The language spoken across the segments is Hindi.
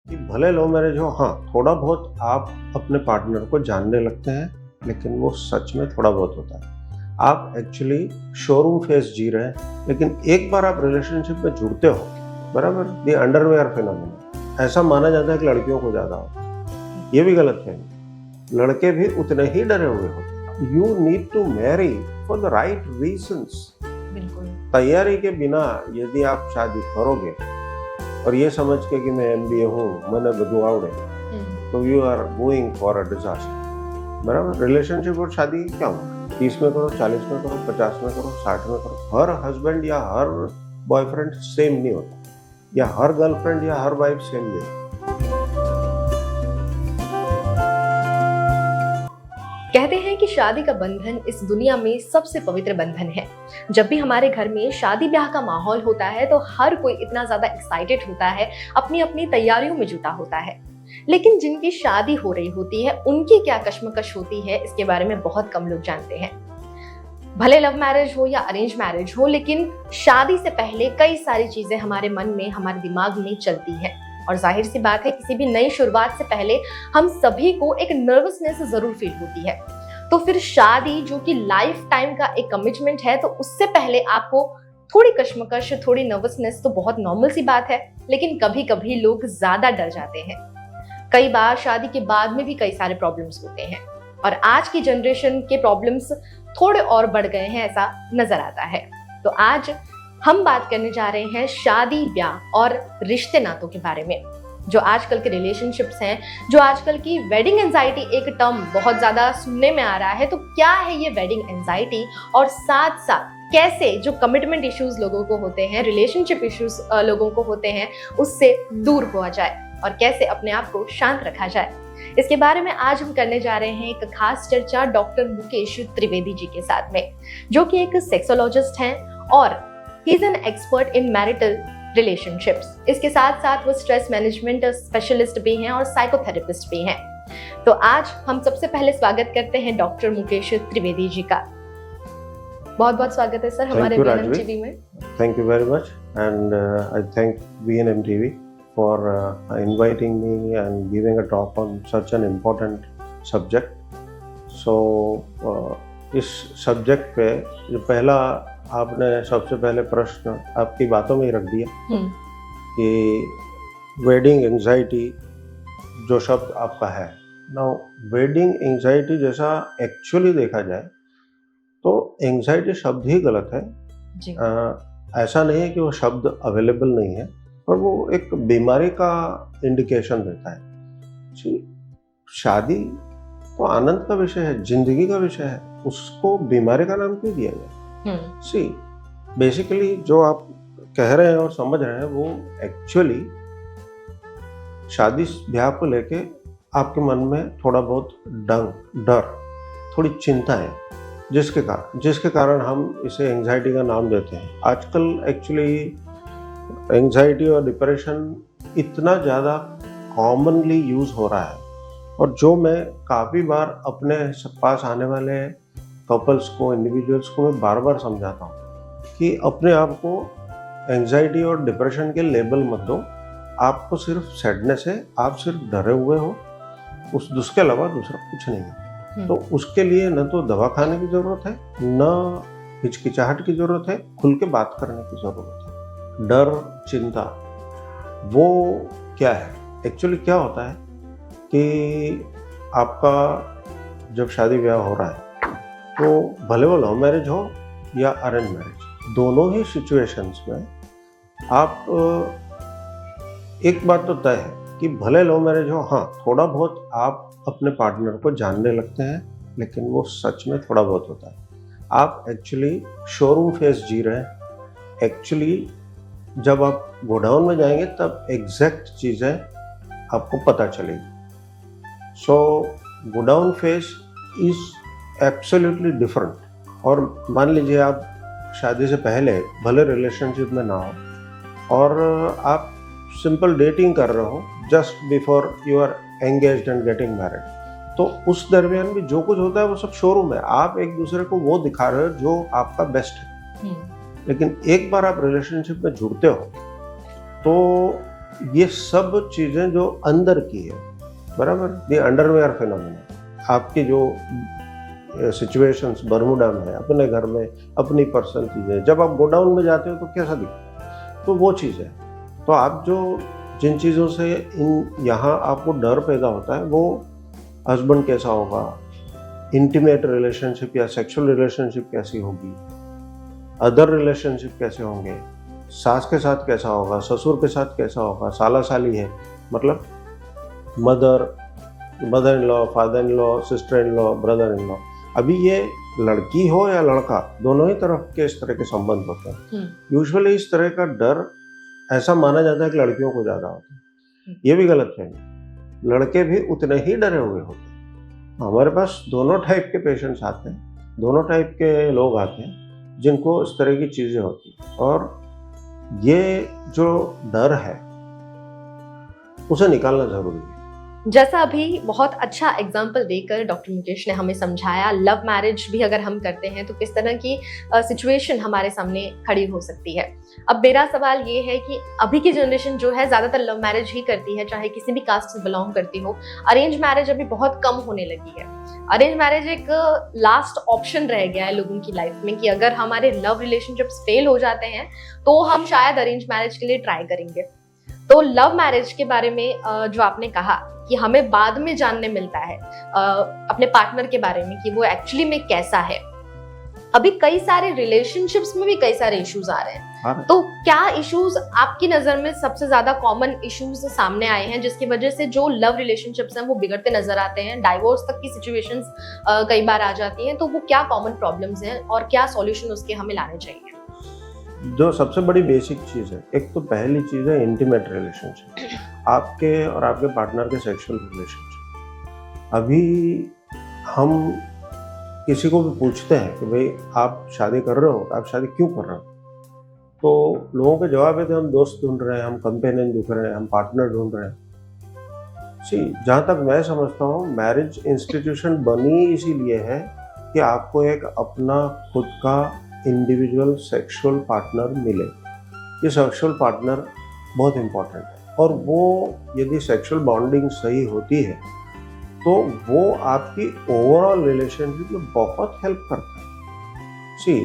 कि भले लव मैरिज हो, हाँ, थोड़ा बहुत आप अपने पार्टनर को जानने लगते हैं, लेकिन वो सच में थोड़ा बहुत होता है। आप एक्चुअली शोरूम फेस जी रहे हैं, लेकिन एक बार आप रिलेशनशिप में जुड़ते हो, बराबर, द अंडरवेयर फिनोमेना, ऐसा माना जाता है कि लड़कियों को ज़्यादा होता है। ये भी गलत है, लड़के भी उतने ही डरे हुए होते हैं। You need to marry for the right reasons. बिल्कुल। तैयारी के बिना यदि आप शादी करोगे और ये समझ के कि मैं MBA हूँ, मैंने બધું આવડે, तो you are going for a disaster. बराबर, रिलेशनशिप और शादी क्या होगा? 30 में करो, 40 में करो, 50 में करो, 60 में करो। हर हस्बैंड या हर बॉयफ्रेंड सेम नहीं होता, या हर गर्लफ्रेंड या हर वाइफ सेम नहीं होती। कहते हैं कि शादी का बंधन इस दुनिया में सबसे पवित्र बंधन है। जब भी हमारे घर में शादी ब्याह का माहौल होता है तो हर कोई इतना ज्यादा एक्साइटेड होता है, अपनी अपनी तैयारियों में जुटा होता है। लेकिन जिनकी शादी हो रही होती है उनकी क्या कश्मकश होती है, इसके बारे में बहुत कम लोग जानते हैं। भले लव मैरिज हो या अरेंज मैरिज हो, लेकिन शादी से पहले कई सारी चीजें हमारे मन में, हमारे दिमाग में चलती हैं। और जाहिर सी बात है, किसी भी नई शुरुआत से पहले हम सभी को एक नर्वसनेस जरूर फील होती है। तो फिर शादी, जो कि लाइफ टाइम का एक कमिटमेंट है, तो उससे पहले आपको थोड़ी कश्मकश, थोड़ी नर्वसनेस तो बहुत नॉर्मल सी बात है। लेकिन कभी कभी लोग ज्यादा डर जाते हैं। कई बार शादी के बाद में भी कई सारे प्रॉब्लम्स होते हैं, और आज की जनरेशन के प्रॉब्लम्स थोड़े और बढ़ गए हैं, ऐसा नजर आता है। तो आज हम बात करने जा रहे हैं शादी ब्याह और रिश्ते नातों के बारे में। जो आजकल के रिलेशनशिप्स हैं, जो आजकल की वेडिंग एंजाइटी, एक टर्म बहुत ज्यादा सुनने में आ रहा है। तो क्या है ये वेडिंग एंजाइटी, और साथ साथ कैसे जो कमिटमेंट इश्यूज लोगों को होते हैं, रिलेशनशिप इश्यूज लोगों को होते हैं, उससे दूर हुआ जाए और कैसे अपने आप को शांत रखा जाए, इसके बारे में आज हम करने जा रहे हैं एक खास चर्चा डॉक्टर मुकेश त्रिवेदी जी के साथ में, जो कि एक सेक्सोलॉजिस्ट हैं और he is an expert in marital relationships. इसके साथ साथ वो स्ट्रेस मैनेजमेंट स्पेशलिस्ट भी हैं और साइकोथेरेपिस्ट भी हैं। तो आज हम सबसे पहले स्वागत करते हैं डॉक्टर मुकेश त्रिवेदी जी का। बहुत बहुत स्वागत है सर हमारे BNM TV में। Thank you very much, and I thank BNM TV for inviting me and giving a talk on such an important subject. So इस सब्जेक्ट पे जो पहला आपने सबसे पहले प्रश्न आपकी बातों में ही रख दिया कि वेडिंग एंजाइटी जो शब्द आपका है। नाउ वेडिंग एंजाइटी जैसा एक्चुअली देखा जाए तो एंजाइटी शब्द ही गलत है जी। ऐसा नहीं है कि वो शब्द अवेलेबल नहीं है, और वो एक बीमारी का इंडिकेशन देता है। शादी तो आनंद का विषय है, जिंदगी का विषय है, उसको बीमारी का नाम क्यों दिया गया? सी बेसिकली जो आप कह रहे हैं और समझ रहे हैं वो एक्चुअली शादी ब्याह को लेके आपके मन में थोड़ा बहुत डर, थोड़ी चिंता है, जिसके कारण हम इसे एंजाइटी का नाम देते हैं। आजकल एक्चुअली एंजाइटी और डिप्रेशन इतना ज़्यादा कॉमनली यूज़ हो रहा है, और जो मैं काफ़ी बार अपने पास आने वाले कपल्स को, इंडिविजुअल्स को मैं बार बार समझाता हूँ कि अपने आप को एंजाइटी और डिप्रेशन के लेबल मत दो। आपको सिर्फ सैडनेस है, आप सिर्फ डरे हुए हो, उसके अलावा दूसरा कुछ नहीं है। तो उसके लिए न तो दवा खाने की ज़रूरत है, न हिचकिचाहट की ज़रूरत है, खुल के बात करने की ज़रूरत है। डर, चिंता, वो क्या है? एक्चुअली क्या होता है कि आपका जब शादी ब्याह हो रहा है तो भले वो लव मैरिज हो या अरेंज मैरिज, दोनों ही सिचुएशंस में आप एक बात तो तय है कि भले लव मैरिज हो, हाँ, थोड़ा बहुत आप अपने पार्टनर को जानने लगते हैं, लेकिन वो सच में थोड़ा बहुत होता है। आप एक्चुअली शोरूम फेस जी रहे हैं। एक्चुअली जब आप गोडाउन में जाएंगे तब एग्जैक्ट चीज़ें आपको पता चलेगी। So godown face is absolutely different. और मान लीजिए आप शादी से पहले भले रिलेशनशिप में ना हो और आप सिंपल डेटिंग कर रहे हो just before you are engaged and getting married, तो उस दरमियान भी जो कुछ होता है वो सब शोरूम है। आप एक दूसरे को वो दिखा रहे हो जो आपका बेस्ट है। लेकिन एक बार आप रिलेशनशिप में जुड़ते हो तो ये सब चीज़ें जो अंदर की है, बराबर, ये अंडरवेयर फिनोमेना, आपकी जो सिचुएशंस बर्मुडा में है, अपने घर में अपनी पर्सनल चीज़ें, जब आप गोडाउन में जाते हो तो कैसा दिखता, तो वो चीज़ है। तो आप जो जिन चीज़ों से यहाँ आपको डर पैदा होता है, वो हस्बैंड कैसा होगा, इंटीमेट रिलेशनशिप या सेक्सुअल रिलेशनशिप कैसी होगी, अदर रिलेशनशिप कैसे होंगे, सास के साथ कैसा होगा, ससुर के साथ कैसा होगा, साला साली है, मतलब mother in law, father in law, sister in law, brother in law. अभी ये लड़की हो या लड़का, दोनों ही तरफ के इस तरह के संबंध होते हैं। यूजुअली इस तरह का डर ऐसा माना जाता है कि लड़कियों को ज़्यादा होता है। ये भी गलत है, लड़के भी उतने ही डरे हुए होते हैं। हमारे पास दोनों टाइप के पेशेंट्स आते हैं, दोनों टाइप के लोग आते हैं जिनको इस तरह की चीज़ें होती हैं, और ये जो डर है उसे निकालना ज़रूरी है। जैसा अभी बहुत अच्छा एग्जाम्पल देकर डॉक्टर मुकेश ने हमें समझाया, लव मैरिज भी अगर हम करते हैं तो किस तरह की सिचुएशन हमारे सामने खड़ी हो सकती है। अब मेरा सवाल ये है कि अभी की जनरेशन जो है ज़्यादातर लव मैरिज ही करती है, चाहे किसी भी कास्ट से बिलोंग करती हो। अरेंज मैरिज अभी बहुत कम होने लगी है। अरेंज मैरिज एक लास्ट ऑप्शन रह गया है लोगों की लाइफ में कि अगर हमारे लव रिलेशनशिप्स फेल हो जाते हैं तो हम शायद अरेंज मैरिज के लिए ट्राई करेंगे। तो लव मैरिज के बारे में जो आपने कहा कि हमें बाद में जानने मिलता है अपने पार्टनर के बारे में कि वो एक्चुअली में कैसा है। अभी कई सारे रिलेशनशिप्स में भी कई सारे इश्यूज आ रहे हैं, तो क्या इश्यूज आपकी नजर में सबसे ज्यादा कॉमन इश्यूज सामने आए हैं जिसकी वजह से जो लव रिलेशनशिप्स हैं वो बिगड़ते नजर आते हैं, डाइवोर्स तक की सिचुएशंस कई बार आ जाती हैं, तो वो क्या कॉमन प्रॉब्लम्स हैं और क्या सॉल्यूशन उसके हमें लाने चाहिए? जो सबसे बड़ी बेसिक चीज़ है, एक तो पहली चीज़ है इंटीमेट रिलेशनशिप, आपके और आपके पार्टनर के सेक्सुअल रिलेशनशिप। अभी हम किसी को भी पूछते हैं कि भाई आप शादी कर रहे हो, आप शादी क्यों कर रहे हो, तो लोगों के जवाब है कि हम दोस्त ढूंढ रहे हैं, हम कंपेनियन ढूंढ रहे हैं, हम पार्टनर ढूंढ रहे हैं। जहाँ तक मैं समझता हूँ, मैरिज इंस्टीट्यूशन बनी इसीलिए है कि आपको एक अपना खुद का इंडिविजुअल सेक्सुअल पार्टनर मिले। ये सेक्सुअल पार्टनर बहुत इम्पोर्टेंट है, और वो यदि सेक्सुअल बॉन्डिंग सही होती है तो वो आपकी ओवरऑल रिलेशनशिप में बहुत हेल्प करता है। See,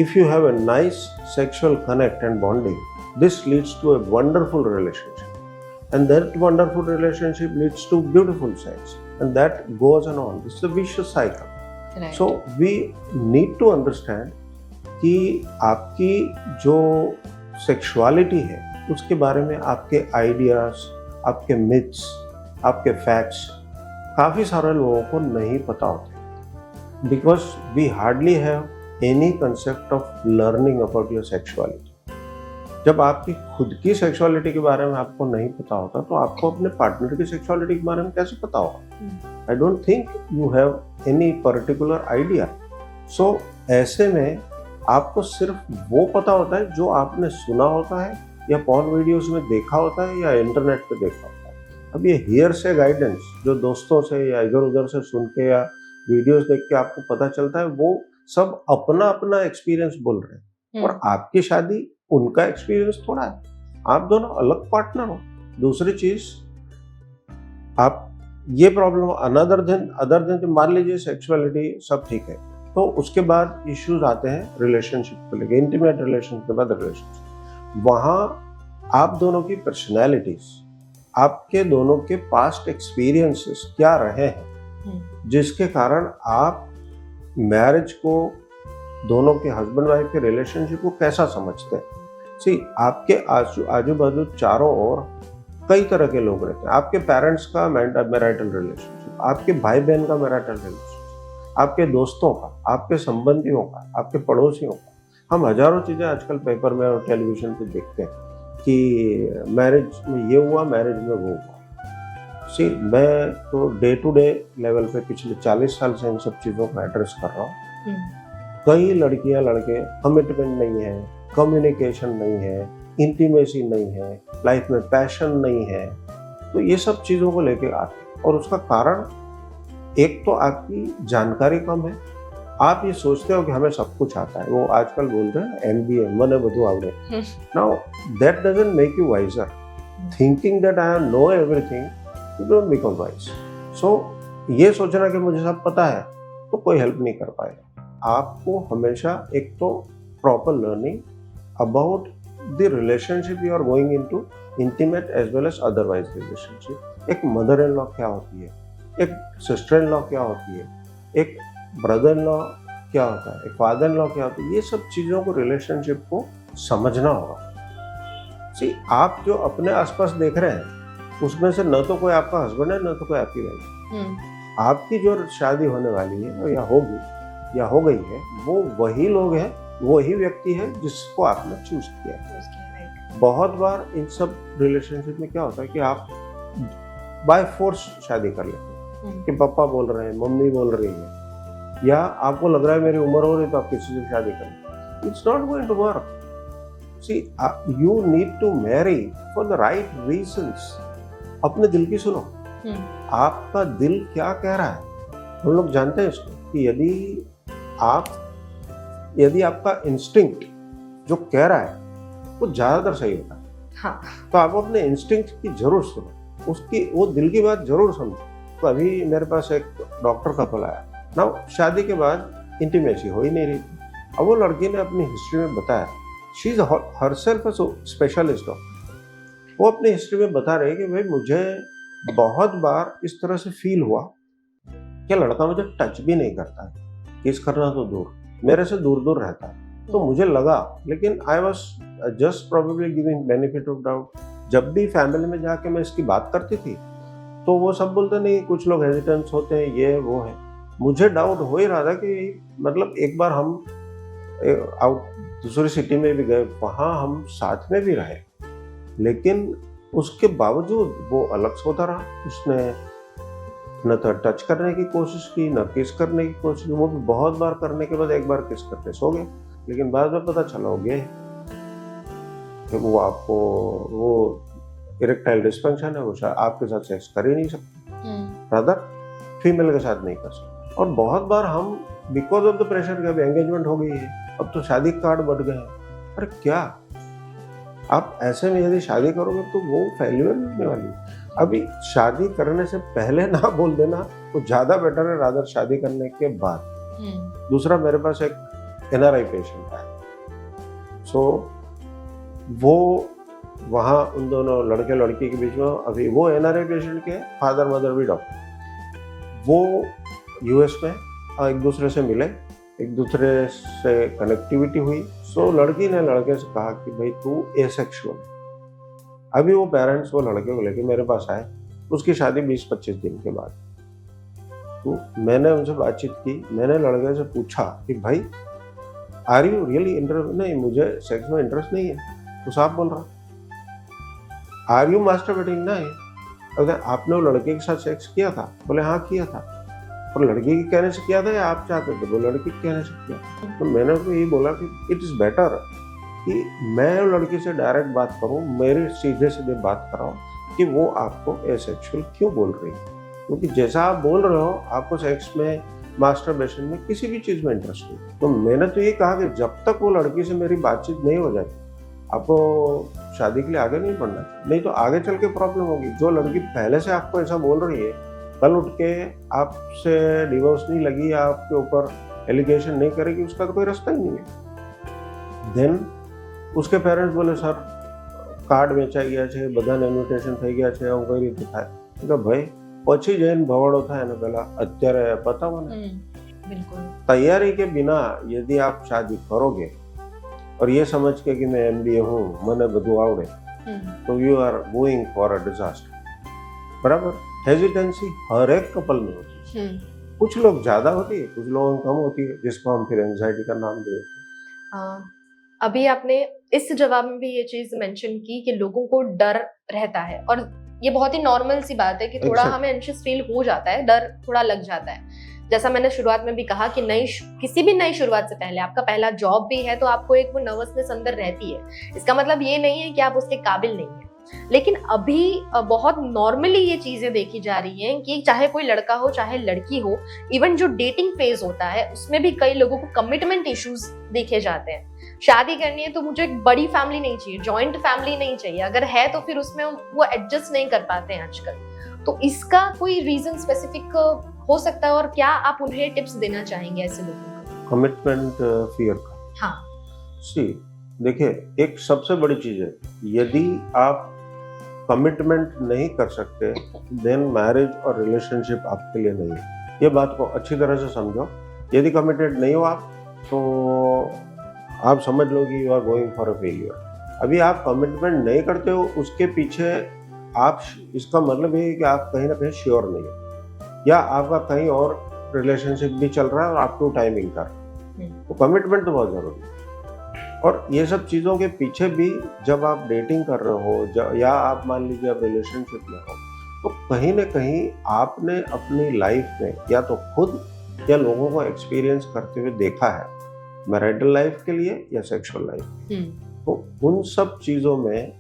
if you have a nice sexual connect and bonding, this leads to a wonderful relationship, and that wonderful relationship leads to beautiful sex, and that goes on. This is a vicious cycle. So we need to understand कि आपकी जो सेक्सुअलिटी है उसके बारे में आपके आइडियाज, आपके मिथ्स, आपके फैक्ट्स काफ़ी सारे लोगों को नहीं पता होते, because we hardly have any concept of learning about your sexuality. जब आपकी खुद की सेक्सुअलिटी के बारे में आपको नहीं पता होता तो आपको अपने पार्टनर की सेक्सुअलिटी के बारे में कैसे पता होगा? I don't think you have any particular idea. So ऐसे में आपको सिर्फ वो पता होता है जो आपने सुना होता है या पॉर्न वीडियोस में देखा होता है या इंटरनेट पे देखा होता है। अब ये हियर से गाइडेंस जो दोस्तों से या इधर उधर से सुन के या वीडियोस देख के आपको पता चलता है, वो सब अपना अपना एक्सपीरियंस बोल रहे हैं, और आपकी शादी उनका एक्सपीरियंस थोड़ा है। आप दोनों अलग पार्टनर हो। दूसरी चीज, आप ये प्रॉब्लम अदर देन मान लीजिए सेक्सुअलिटी सब ठीक है, तो उसके बाद इश्यूज आते हैं रिलेशनशिप को लेकर, इंटीमेट रिलेशनशिप के बाद रिलेशनशिप। वहाँ आप दोनों की पर्सनैलिटीज, आपके दोनों के पास्ट एक्सपीरियंसेस क्या रहे हैं जिसके कारण आप मैरिज को, दोनों के हस्बैंड वाइफ के रिलेशनशिप को कैसा समझते हैं। सी, आपके आजू बाजू चारों ओर कई तरह के लोग रहते हैं। आपके पेरेंट्स का मैरिटल रिलेशनशिप, आपके भाई बहन का मैरिटल रिलेशनशिप, आपके दोस्तों का, आपके संबंधियों का, आपके पड़ोसियों का। हम हजारों चीज़ें आजकल पेपर में और टेलीविजन पे देखते हैं कि मैरिज में ये हुआ, मैरिज में वो हुआ। सी, मैं तो डे टू डे लेवल पे पिछले 40 साल से इन सब चीज़ों को एड्रेस कर रहा हूँ। कई लड़कियां लड़के कमिटमेंट नहीं है, कम्युनिकेशन नहीं है, इंटीमेसी नहीं है, लाइफ में पैशन नहीं है, तो ये सब चीज़ों को लेके आते हैं। और उसका कारण एक तो आपकी जानकारी कम है। आप ये सोचते हो कि हमें सब कुछ आता है, वो आजकल बोलते हैं MBA, मने बधु आवड़े। Now that doesn't make you wiser. Thinking that I know everything, you don't become wise. So ये सोचना कि मुझे सब पता है तो कोई हेल्प नहीं कर पाएगा। आपको हमेशा एक तो proper learning about the relationship you are going into, intimate as well as otherwise relationship. एक मदर इन लॉ क्या होती है, एक सिस्टर इन लॉ क्या होती है, एक ब्रदर इन लॉ क्या होता है, एक फादर इन लॉ क्या होता है, ये सब चीज़ों को, रिलेशनशिप को समझना होगा। सी, आप जो अपने आसपास देख रहे हैं उसमें से न तो कोई आपका हस्बैंड है, न तो कोई आपकी वाइफ है। आपकी जो शादी होने वाली है या होगी या हो गई है, वो वही लोग हैं, वही व्यक्ति है जिसको आपने चूज किया है। बहुत बार इन सब रिलेशनशिप में क्या होता है कि आप बाय फोर्स शादी कर लेते हैं कि पापा बोल रहे हैं, मम्मी बोल रही है, या आपको लग रहा है मेरी उम्र हो रही तो आप किसी से शादी कर लें। It's not going to work. See, you need to marry for the right reasons. अपने दिल की सुनो, आपका दिल क्या कह रहा है। हम लोग जानते हैं इसको कि यदि आपका इंस्टिंक्ट जो कह रहा है वो ज्यादातर सही होता है, हाँ, तो आप अपने इंस्टिंक्ट की जरूर सुनो, उसकी वो दिल की बात जरूर समझो। तो अभी मेरे पास एक डॉक्टर कपल आया ना, शादी के बाद इंटीमेसी हो ही नहीं रही थी। अब वो लड़की ने अपनी हिस्ट्री में बताया, she is herself a specialist doctor. वो अपनी हिस्ट्री में बता रही है कि भाई मुझे बहुत बार इस तरह से फील हुआ कि लड़का मुझे टच भी नहीं करता है, किस करना तो दूर, मेरे से दूर दूर रहता है। तो मुझे लगा, लेकिन I was just probably giving benefit of doubt. जब भी फैमिली में जाके मैं इसकी बात करती थी तो वो सब बोलते नहीं, कुछ लोग हेजिटेंस होते हैं, ये वो है। मुझे डाउट हो ही रहा था कि मतलब एक बार हम दूसरी सिटी में भी गए, वहाँ हम साथ में भी रहे, लेकिन उसके बावजूद वो अलग सोता रहा। उसने न तो टच करने की कोशिश की, न किस करने की कोशिश की। वो भी बहुत बार करने के बाद एक बार किस करके सो गए, लेकिन बाद में पता चला हो गए कि वो आपको वो इरेक्टाइल डिस्फंक्शन है, वो आपके साथ सेक्स कर ही नहीं सकते, रादर फीमेल के साथ नहीं कर सकते। और बहुत बार हम बिकॉज ऑफ द प्रेशर के अभी एंगेजमेंट हो गई है, अब तो शादी कार्ड बढ़ गए हैं। अरे क्या, आप ऐसे में यदि शादी करोगे तो वो फेल्यूर होने वाली है। अभी शादी करने से पहले ना बोल देना तो ज्यादा बेटर है, रादर शादी करने के बाद। दूसरा, मेरे पास एक एनआरआई पेशेंट है, सो वो वहाँ उन दोनों लड़के लड़की के बीच में, अभी वो एनआरआई पेशेंट के फादर मदर भी डॉक्टर, वो यूएस में एक दूसरे से मिले, एक दूसरे से कनेक्टिविटी हुई। सो लड़की ने लड़के से कहा कि भाई तू एसेक्सुअल है। अभी वो पेरेंट्स वो लड़के को लेके मेरे पास आए, उसकी शादी 20-25 दिन के बाद। तो मैंने उनसे बातचीत की, मैंने लड़के से पूछा कि भाई आर यू रियली इंटरेस्ट? नहीं, मुझे सेक्स में इंटरेस्ट नहीं है। तो साफ बोल रहा। Are you masturbating? नहीं। अगर आपने वो लड़के के साथ सेक्स किया था? बोले हाँ किया था। और लड़की के कहने से किया था या आप चाहते थे? वो लड़की के कहने से किया। तो मैंने उसको यही बोला कि इट इज़ बेटर कि मैं लड़की से डायरेक्ट बात करूं, मेरे सीधे सीधे बात कराऊं कि वो आपको एसेक्सुअल क्यों बोल रही है। क्योंकि जैसा आप बोल रहे हो आपको सेक्स में, मास्टरबेशन में, किसी भी चीज़ में इंटरेस्ट नहीं। तो मैंने तो ये कहा कि जब तक वो लड़की से मेरी बातचीत नहीं हो जाती आपको शादी के लिए आगे नहीं बढ़ना चाहिए, नहीं तो आगे चल के प्रॉब्लम होगी। जो लड़की पहले से आपको ऐसा बोल रही है, कल उठ के आपसे डिवोर्स नहीं लगी या आपके ऊपर एलिगेशन नहीं करेगी, उसका तो कोई रास्ता ही नहीं है। देन उसके पेरेंट्स बोले सर કાર્ડ વેચાઈ ગયા છે, બધાને ઇન્વિટેશન થઈ ગયા છે, આવું કઈ રીતે થાય? એટલે ભાઈ પછી જઈને ભવાડો થાય ને પહેલા અત્યારે પતાવો ને। बिल्कुल। तैयारी के बिना यदि आप शादी करोगे और ये समझ के कि मैं MBA हूँ, મને બધું આવડે, तो you are going for a disaster. बराबर, हेजिटेंसी हर एक कपल में होती है। कुछ लोग ज्यादा होती है, कुछ लोगों में कम होती है, जिसको हम फिर एंजाइटी का नाम दे देते हैं। अभी आपने इस जवाब में भी ये चीज मेंशन की कि लोगों को डर रहता है, और ये बहुत ही नॉर्मल सी बात है कि थोड़ा हमें एंशियस फील हो जाता है, डर थोड़ा लग जाता है। जैसा मैंने शुरुआत में भी कहा कि किसी भी नई शुरुआत से पहले, आपका पहला जॉब भी है तो आपको एक वो नर्वसनेस अंदर रहती है। इसका मतलब ये नहीं है कि आप उसके काबिल नहीं है। लेकिन अभी बहुत नॉर्मली ये चीजें देखी जा रही हैं कि चाहे कोई लड़का हो चाहे लड़की हो, इवन जो डेटिंग फेज होता है उसमें भी कई लोगों को कमिटमेंट इश्यूज देखे जाते हैं। शादी करनी है तो मुझे एक बड़ी फैमिली नहीं चाहिए, जॉइंट फैमिली नहीं चाहिए, अगर है तो फिर उसमें वो एडजस्ट नहीं कर पाते हैं आजकल। तो इसका कोई रीजन स्पेसिफिक हो सकता है और क्या आप उन्हें टिप्स देना चाहेंगे ऐसे लोगों को? कमिटमेंट फियर का, हाँ, सी देखिए, एक सबसे बड़ी चीज है, यदि आप कमिटमेंट नहीं कर सकते देन मैरिज और रिलेशनशिप आपके लिए नहीं है। ये बात को अच्छी तरह से समझो। यदि कमिटेड नहीं हो आप, तो आप समझ लो कि you are going for a failure. अभी आप कमिटमेंट नहीं करते हो, उसके पीछे आप, इसका मतलब ये है कि आप कहीं ना कहीं श्योर नहीं हो, या आपका कहीं और रिलेशनशिप भी चल रहा है और आपको टाइमिंग कर, तो कमिटमेंट तो बहुत जरूरी है। और ये सब चीज़ों के पीछे भी जब आप डेटिंग कर रहे हो या आप मान लीजिए आप रिलेशनशिप में हो, तो कहीं ना कहीं आपने अपनी लाइफ में या तो खुद या लोगों को एक्सपीरियंस करते हुए देखा है, मैरिटल लाइफ के लिए या सेक्सुअल लाइफ, तो उन सब चीज़ों में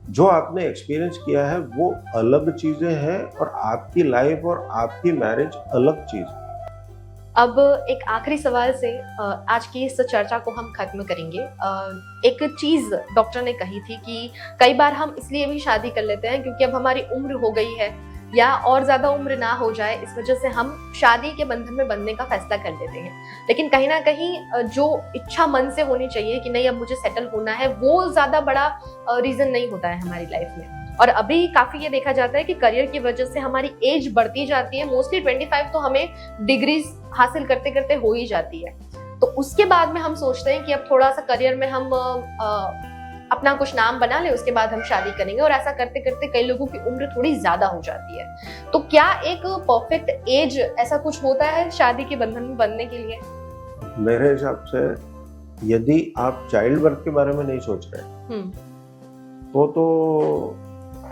जो आपने एक्सपीरियंस किया है वो अलग चीज़ें हैं और आपकी लाइफ और आपकी मैरिज अलग चीज़ है। अब एक आखिरी सवाल से आज की इस चर्चा को हम खत्म करेंगे। एक चीज डॉक्टर ने कही थी कि कई बार हम इसलिए भी शादी कर लेते हैं क्योंकि अब हमारी उम्र हो गई है या और ज्यादा उम्र ना हो जाए, इस वजह से हम शादी के बंधन में बंधने का फैसला कर लेते हैं। लेकिन कहीं ना कहीं जो इच्छा मन से होनी चाहिए कि नहीं अब मुझे सेटल होना है, वो ज्यादा बड़ा रीजन नहीं होता है हमारी लाइफ में। और अभी काफी ये देखा जाता है कि करियर की वजह से हमारी एज बढ़ती जाती है। मोस्टली 25 तो हमें डिग्रीज हासिल करते करते हो ही जाती है। तो उसके बाद में हम सोचते हैं कि अब थोड़ा सा करियर में हम अपना कुछ नाम बना ले, उसके बाद हम शादी करेंगे। और ऐसा करते करते कई लोगों की उम्र थोड़ी ज्यादा हो जाती है। तो क्या एक परफेक्ट एज ऐसा कुछ होता है शादी के बंधन में बंधने के लिए? मेरे हिसाब से यदि आप चाइल्ड बर्थ के बारे में नहीं सोच रहे तो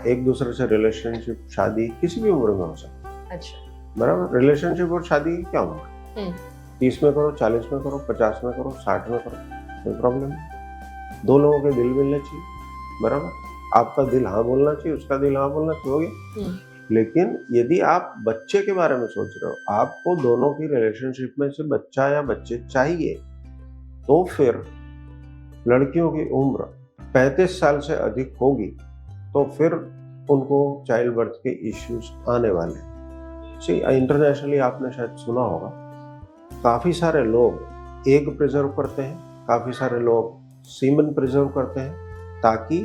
एक दूसरे से रिलेशनशिप, शादी किसी भी उम्र में हो सकती है। अच्छा, बराबर। रिलेशनशिप और शादी की क्या उम्र, 30 में करो, 40 में करो, 50 में करो, 60 में करो, कोई प्रॉब्लम नहीं। दो लोगों के दिल मिलने चाहिए, बराबर। आपका दिल हाँ बोलना चाहिए, उसका दिल हाँ बोलना चाहिए। लेकिन यदि आप बच्चे के बारे में सोच रहे हो, आपको दोनों की रिलेशनशिप में से बच्चा या बच्चे चाहिए, तो फिर लड़कियों की उम्र 35 साल से अधिक होगी तो फिर उनको चाइल्ड बर्थ के इश्यूज आने वाले हैं। इंटरनेशनली आपने शायद सुना होगा, काफ़ी सारे लोग एग प्रिजर्व करते हैं, काफ़ी सारे लोग सीमन प्रिजर्व करते हैं, ताकि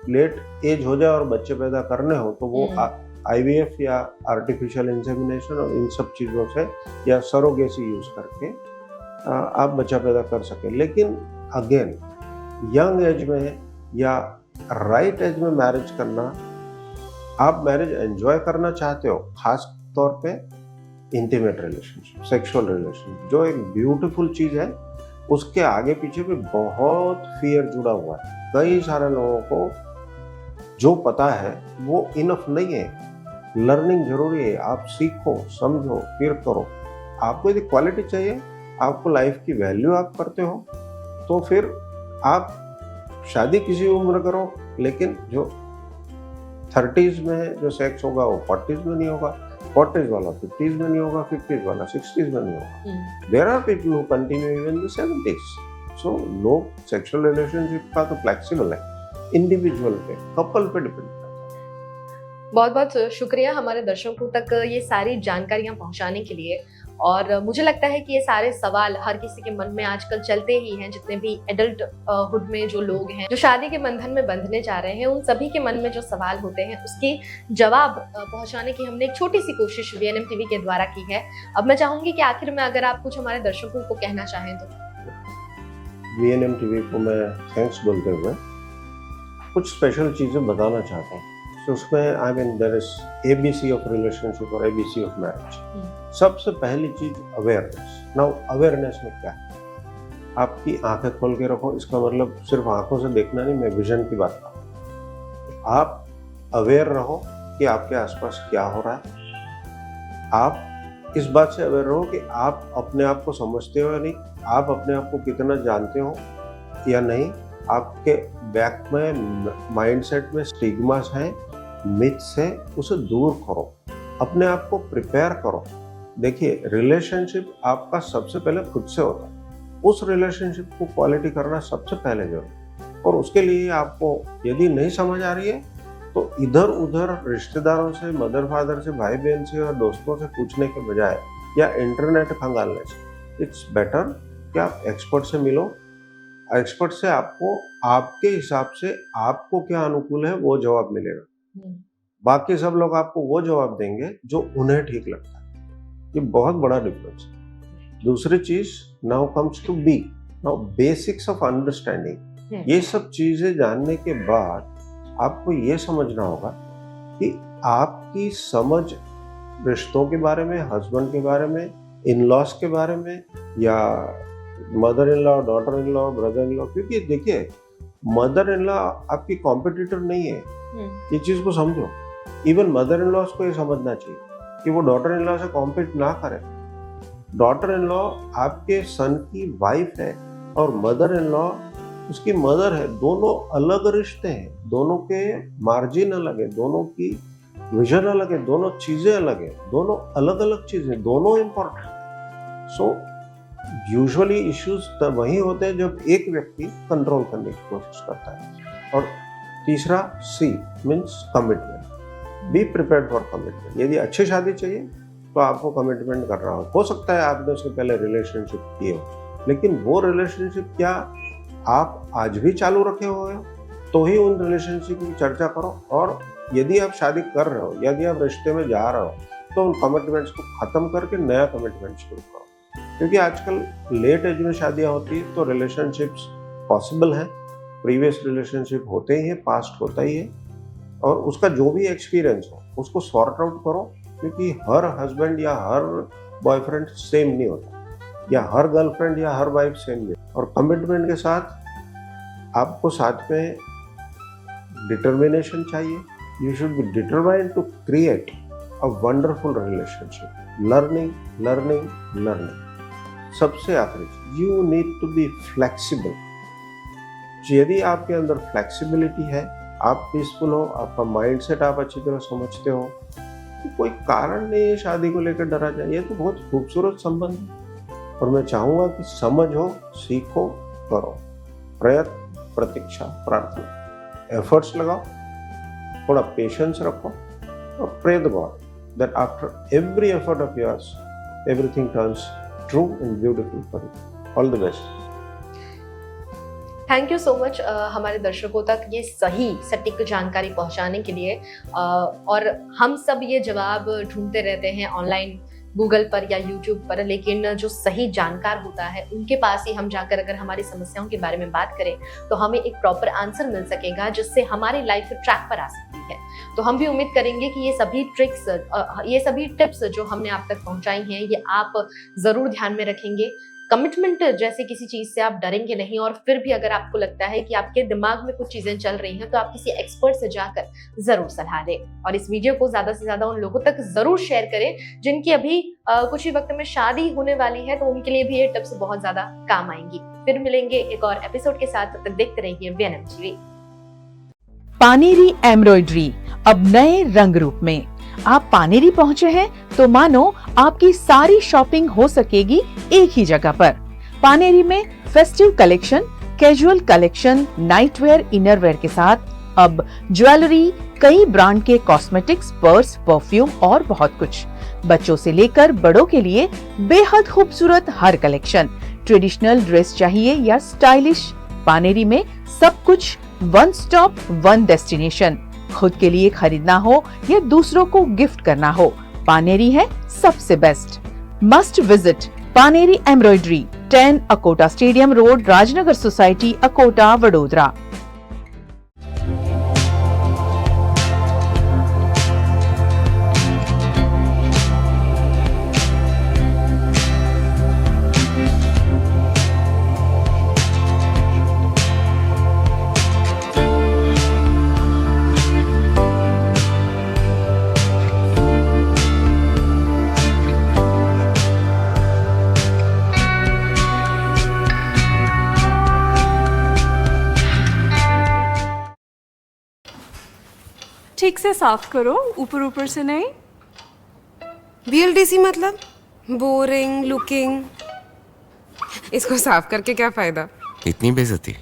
लेट एज हो जाए और बच्चे पैदा करने हो तो वो IVF या आर्टिफिशियल इंसेमिनेशन और इन सब चीज़ों से या सरोगेसी यूज करके आप बच्चा पैदा कर सकें। लेकिन अगेन, यंग एज में या राइट एज में मैरिज करना, आप मैरिज एंजॉय करना चाहते हो, खास तौर पे इंटीमेट रिलेशनशिप, सेक्सुअल रिलेशनशिप, जो एक ब्यूटीफुल चीज़ है, उसके आगे पीछे भी बहुत फियर जुड़ा हुआ है। कई सारे लोगों को जो पता है वो इनफ नहीं है, लर्निंग जरूरी है। आप सीखो, समझो, फिर करो। आपको यदि क्वालिटी चाहिए, आपको लाइफ की वैल्यू आप करते हो, तो फिर आप शादी किसी उम्र करो, लेकिन जो 30s में जो सेक्स होगा वो 40s में नहीं होगा, 40s वाला 50s में नहीं होगा, 50s वाला 60s में नहीं होगा। There are people who continue even the 70s। So लोग सेक्सुअल रिलेशनशिप का तो फ्लेक्सिबल है, इंडिविजुअल पे, कपल पे डिपेंड करता है। बहुत बहुत शुक्रिया हमारे दर्शकों तक ये सारी जानकारियां पहुंचाने के लिए। और मुझे लगता है कि ये सारे सवाल हर किसी के मन में आजकल चलते ही हैं। जितने भी एडल्ट हुड में जो लोग हैं, जो शादी के बंधन में बंधने जा रहे हैं, उन सभी के मन में जो सवाल होते हैं उसके जवाब पहुंचाने की हमने एक छोटी सी कोशिश VNM TV के द्वारा की है। अब मैं चाहूंगी कि आखिर में अगर आप कुछ हमारे दर्शकों को कहना चाहें तो। VNM TV को मैं थैंक्स बोलते हुए कुछ स्पेशल चीज़ें बताना चाहता हूँ। तो उसमें I mean there is ABC of relationship और ABC ऑफ मैरिज। सबसे पहली चीज अवेयरनेस। नाउ अवेयरनेस में क्या है, आपकी आंखें खोल के रखो। इसका मतलब सिर्फ आंखों से देखना नहीं, मैं विजन की बात कर रहा हूँ। आप अवेयर रहो कि आपके आसपास क्या हो रहा है। आप इस बात से अवेयर रहो कि आप अपने आप को समझते हो या नहीं, आप अपने आप को कितना जानते हो या नहीं, आपके बैक में माइंडसेट में स्टिग्मास है, मिथ्स है, उसे दूर करो, अपने आप को प्रिपेयर करो। देखिए, रिलेशनशिप आपका सबसे पहले खुद से होता है। उस रिलेशनशिप को क्वालिटी करना सबसे पहले जरूरी, और उसके लिए आपको यदि नहीं समझ आ रही है तो इधर उधर रिश्तेदारों से, मदर फादर से, भाई बहन से और दोस्तों से पूछने के बजाय या इंटरनेट खंगालने से इट्स बेटर कि आप एक्सपर्ट से मिलो। एक्सपर्ट से आपको आपके हिसाब से आपको क्या अनुकूल है वो जवाब मिलेगा। बाकी सब लोग आपको वो जवाब देंगे जो उन्हें ठीक लगता है। ये बहुत बड़ा डिफरेंस है। दूसरी चीज, now comes to B, now basics of understanding. ये सब चीजें जानने के बाद आपको ये समझना होगा कि आपकी समझ रिश्तों के बारे में, हस्बैंड के बारे में, इन लॉज के बारे में, या mother in law, daughter in law, brother in law, क्योंकि देखिए मदर इन लॉ आपकी कॉम्पिटिटर नहीं है, ये चीज को समझो। इवन मदर इन लॉज को ये समझना चाहिए कि वो डॉटर इन लॉ से कॉम्पीट ना करे। डॉटर इन लॉ आपके सन की वाइफ है और मदर इन लॉ उसकी मदर है। दोनों अलग रिश्ते हैं, दोनों के मार्जिन अलग है, दोनों की विजन अलग है, दोनों चीजें अलग है, दोनों अलग अलग चीजें, दोनों इम्पोर्टेंट है। सो यूजुअली इश्यूज तब वही होते हैं जब एक व्यक्ति कंट्रोल करने की कोशिश करता है। और तीसरा C means commitment. Be prepared for commitment. यदि अच्छी शादी चाहिए तो आपको कमिटमेंट करना हो सकता है आपने उसके पहले रिलेशनशिप किए हो, लेकिन वो रिलेशनशिप क्या आप आज भी चालू रखे हुए हो, तो ही उन रिलेशनशिप की चर्चा करो। और यदि आप शादी कर रहे हो, यदि आप रिश्ते में जा रहे हो, तो उन कमिटमेंट्स को खत्म करके नया कमिटमेंट शुरू करो। क्योंकि आजकल लेट एज में शादियां होती है तो रिलेशनशिप्स पॉसिबल है, प्रीवियस रिलेशनशिप होते ही है, पास्ट होता ही है, और उसका जो भी एक्सपीरियंस हो उसको सॉर्ट आउट करो। क्योंकि हर हस्बैंड या हर बॉयफ्रेंड सेम नहीं होता, या हर गर्लफ्रेंड या हर वाइफ सेम नहीं। और कमिटमेंट के साथ आपको साथ में डिटर्मिनेशन चाहिए। You should be determined to create a wonderful relationship. Learning learning learning. सबसे आखिरी, you need to be flexible. यदि आपके अंदर फ्लेक्सिबिलिटी है, आप पीसफुल हो, आपका माइंडसेट आप अच्छी तरह समझते हो, तो कोई कारण नहीं है शादी को लेकर डरा जाए। ये तो बहुत खूबसूरत संबंध है, और मैं चाहूंगा कि समझो, सीखो, करो, प्रयत्न, प्रतीक्षा, प्रार्थना, एफर्ट्स लगाओ, थोड़ा पेशेंस रखो, और pray the God that after every effort of yours, everything turns true and beautiful for you. All the best. Thank you so much हमारे दर्शकों तक ये सही सटीक जानकारी पहुंचाने के लिए। और हम सब ये जवाब ढूंढते रहते हैं ऑनलाइन, गूगल पर या यूट्यूब पर, लेकिन जो सही जानकार होता है उनके पास ही हम जाकर अगर हमारी समस्याओं के बारे में बात करें तो हमें एक प्रॉपर आंसर मिल सकेगा, जिससे हमारी लाइफ ट्रैक पर आ सकती है। तो हम भी उम्मीद करेंगे कि ये सभी ट्रिक्स, ये सभी टिप्स जो हमने आप तक पहुंचाई हैं, ये आप जरूर ध्यान में रखेंगे। कमिटमेंट जैसे किसी चीज से आप डरेंगे नहीं, और फिर भी अगर आपको लगता है कि आपके दिमाग में कुछ चीजें चल रही हैं तो आप किसी एक्सपर्ट से जाकर जरूर सलाह लें। और इस वीडियो को ज्यादा से ज्यादा उन लोगों तक जरूर शेयर करें जिनकी अभी कुछ ही वक्त में शादी होने वाली है, तो उनके लिए भी ये टिप्स बहुत ज्यादा काम आएंगी। फिर मिलेंगे एक और एपिसोड के साथ, तब तक देखते रहिए VNM TV। पानेरी एम्ब्रॉयडरी अब नए रंग रूप में। आप पानेरी पहुंचे हैं तो मानो आपकी सारी शॉपिंग हो सकेगी एक ही जगह पर। पानेरी में festive collection, casual collection, nightwear, innerwear के साथ अब ज्वेलरी, कई ब्रांड के कॉस्मेटिक्स, पर्स, परफ्यूम और बहुत कुछ। बच्चों से लेकर बड़ों के लिए बेहद खूबसूरत हर कलेक्शन। ट्रेडिशनल ड्रेस चाहिए या स्टाइलिश, पानेरी में सब कुछ वन स्टॉप वन डेस्टिनेशन। खुद के लिए खरीदना हो या दूसरों को गिफ्ट करना हो, पानेरी है सबसे best. Must visit Paneri embroidery, 10 Akota stadium road, Rajnagar society, Akota, Vadodara. ठीक से साफ करो, ऊपर ऊपर से नहीं। BLDC मतलब बोरिंग लुकिंग, इसको साफ करके क्या फायदा? इतनी बेइज्जती।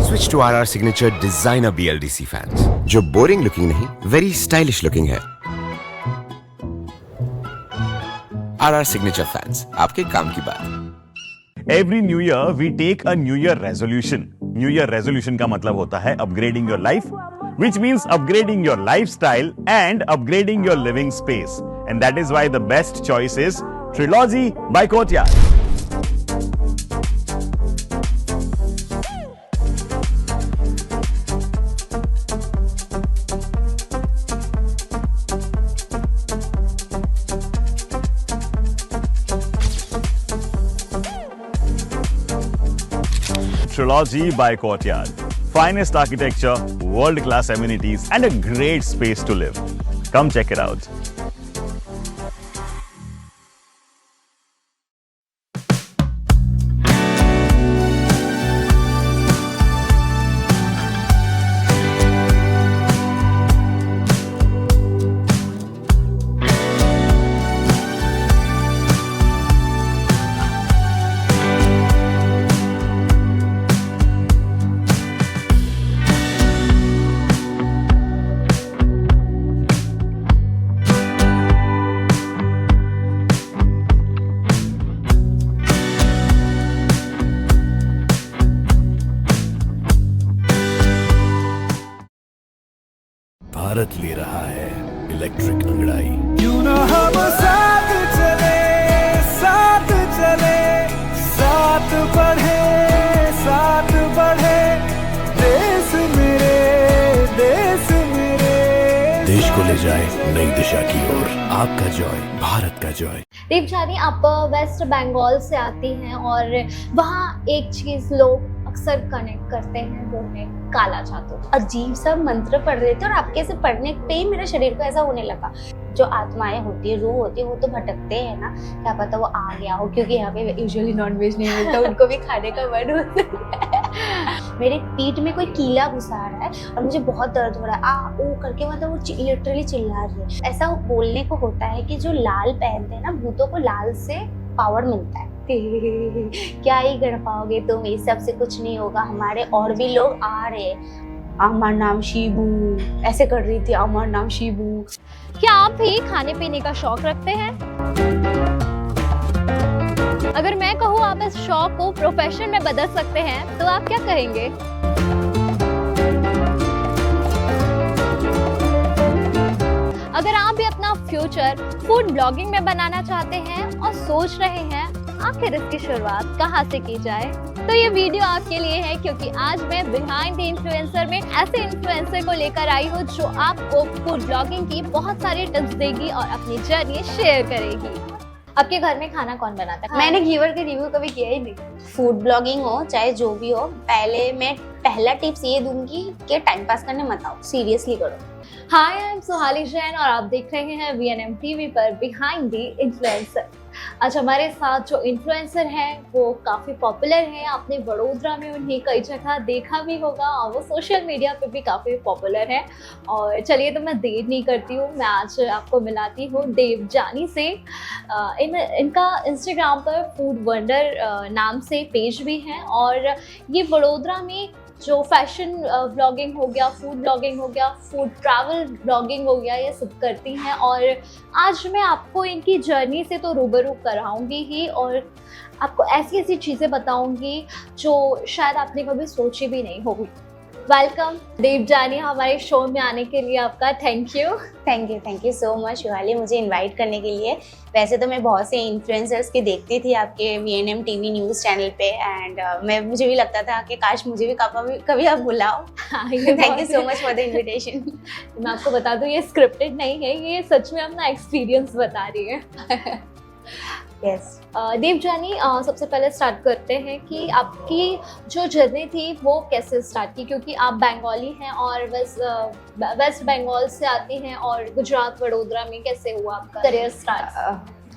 Switch to RR Signature Designer BLDC fans, जो बोरिंग लुकिंग नहीं, वेरी स्टाइलिश लुकिंग है। RR Signature fans, आपके काम की बात। Every new year we take a new year resolution. New year resolution का मतलब होता है upgrading your life, which means upgrading your lifestyle and upgrading your living space. And that is why the best choice is Trilogy by Courtyard. Trilogy by Courtyard. Finest architecture, world-class amenities, and a great space to live. Come check it out. Bharat ले रहा है इलेक्ट्रिक अंगड़ाई। क्यों ना हम साथ चले, साथ चले, साथ बढ़े, साथ बढ़े, देश मेरे, देश मेरे। देश को ले जाए नई दिशा की ओर। आपका जॉय, भारत का जॉय। देव जानी, आप वेस्ट बंगाल से आती हैं और वहाँ एक चीज लोग अक्सर कनेक्ट करते हैं, वो है काला जादू। अजीब सा मंत्र पढ़ रहे थे और आपके से पढ़ने पे ही मेरे शरीर को ऐसा होने लगा। जो आत्माएं होती है, रूह होती है, वो तो भटकते हैं ना, क्या पता वो आ गया हो, क्योंकि यहाँ पे यूजुअली नॉनवेज नहीं मिलता, उनको भी खाने का मन होता है। मेरे पीठ में कोई कीला घुसा रहा है और मुझे बहुत दर्द हो रहा है, आ ओ करके, मतलब वो लिटरली चिल्ला रही है। ऐसा बोलने को होता है कि जो लाल पहनते हैं ना, भूतों को लाल से पावर मिलता है। क्या ही कर पाओगे तुम, इस सब से कुछ नहीं होगा, हमारे और भी लोग आ रहे। अमर नाम शिबू, ऐसे कर रही थी, अमर नाम शिबू। क्या आप भी खाने पीने का शौक रखते हैं? अगर मैं कहूँ आप इस शौक को प्रोफेशन में बदल सकते हैं, तो आप क्या कहेंगे? अगर आप भी अपना फ्यूचर फूड ब्लॉगिंग में बनाना चाहते हैं और सोच रहे हैं आखिर इसकी शुरुआत कहाँ से की जाए, तो ये वीडियो आपके लिए है, क्योंकि आज मैं बिहाइंड द इन्फ्लुएंसर में ऐसे इन्फ्लुएंसर को लेकर आई हूँ जो आपको फूड ब्लॉगिंग की बहुत सारी टिप्स देगी और अपनी जर्नी शेयर करेगी। आपके घर में खाना कौन बनाता है? मैंने घीवर के रिव्यू कभी किया ही नहीं। फूड ब्लॉगिंग हो चाहे जो भी हो, पहले मैं पहला टिप्स ये दूंगी कि टाइम पास करने मत आओ, सीरियसली करो। हाय, आई एम सोहाली जैन और आप देख रहे हैं VNM TV पर बिहाइंड द इन्फ्लुएंसर। आज हमारे साथ जो इन्फ्लुएंसर हैं वो काफ़ी पॉपुलर हैं। आपने वडोदरा में उन्हें कई जगह देखा भी होगा और वो सोशल मीडिया पे भी काफ़ी पॉपुलर है। और चलिए, तो मैं देर नहीं करती हूँ, मैं आज आपको मिलाती हूँ देव जानी से। इनका इंस्टाग्राम पर फूड वंडर नाम से पेज भी है और ये वडोदरा में जो फैशन ब्लॉगिंग हो गया, फूड ब्लॉगिंग हो गया, फूड ट्रैवल ब्लॉगिंग हो गया, ये सब करती हैं। और आज मैं आपको इनकी जर्नी से तो रूबरू कराऊंगी ही और आपको ऐसी ऐसी चीज़ें बताऊंगी जो शायद आपने कभी सोची भी नहीं होगी। वेलकम देव जानी, हमारे शो में आने के लिए आपका thank you so much Shivali, मुझे इनवाइट करने के लिए। वैसे तो मैं बहुत से इन्फ्लुएंसर्स के देखती थी आपके VNM TV न्यूज़ चैनल पे एंड मुझे भी लगता था कि काश मुझे भी कभी आप बुलाओ। Thank you so much for the invitation. मैं आपको बता दूं, ये स्क्रिप्टेड नहीं है, ये सच में अपना एक्सपीरियंस बता रही है। यस देव जानी, सबसे पहले स्टार्ट करते हैं कि आपकी जो जर्नी थी वो कैसे स्टार्ट की, क्योंकि आप बंगाली हैं और वेस्ट बंगाल से आती हैं और गुजरात वडोदरा में कैसे हुआ आपका करियर स्टार्ट?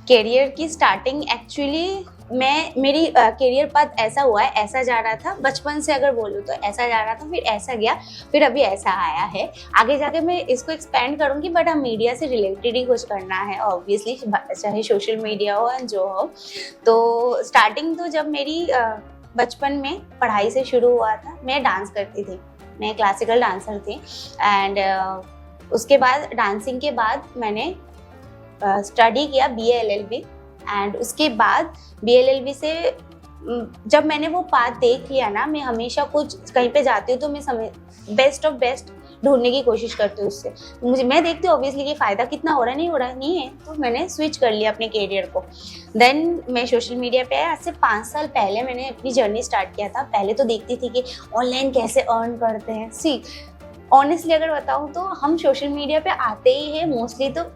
करियर की स्टार्टिंग एक्चुअली मेरी करियर पाथ ऐसा हुआ है, ऐसा जा रहा था बचपन से, अगर बोलूँ तो ऐसा जा रहा था, फिर ऐसा गया, फिर अभी ऐसा आया है। आगे जाके मैं इसको एक्सपेंड करूँगी, बट हम मीडिया से रिलेटेड ही कुछ करना है ऑब्वियसली, चाहे सोशल मीडिया हो या जो हो। तो स्टार्टिंग तो जब मेरी बचपन में पढ़ाई से शुरू हुआ था, मैं डांस करती थी, मैं क्लासिकल डांसर थी। एंड उसके बाद डांसिंग के बाद मैंने स्टडी किया BA LLB। एंड उसके बाद BA LLB से जब मैंने वो पाथ देख लिया ना, मैं हमेशा कुछ कहीं पे जाती हूँ तो मैं बेस्ट ऑफ बेस्ट ढूंढने की कोशिश करती हूँ उससे। मैं देखती हूँ ऑब्वियसली कि फ़ायदा कितना हो रहा है, नहीं है, तो मैंने स्विच कर लिया अपने करियर को। देन मैं सोशल मीडिया पे आज से 5 साल पहले मैंने अपनी जर्नी स्टार्ट किया था। पहले तो देखती थी कि ऑनलाइन कैसे अर्न करते हैं। सी ऑनेस्टली अगर बताऊँ तो हम सोशल मीडिया पे आते ही है मोस्टली, तो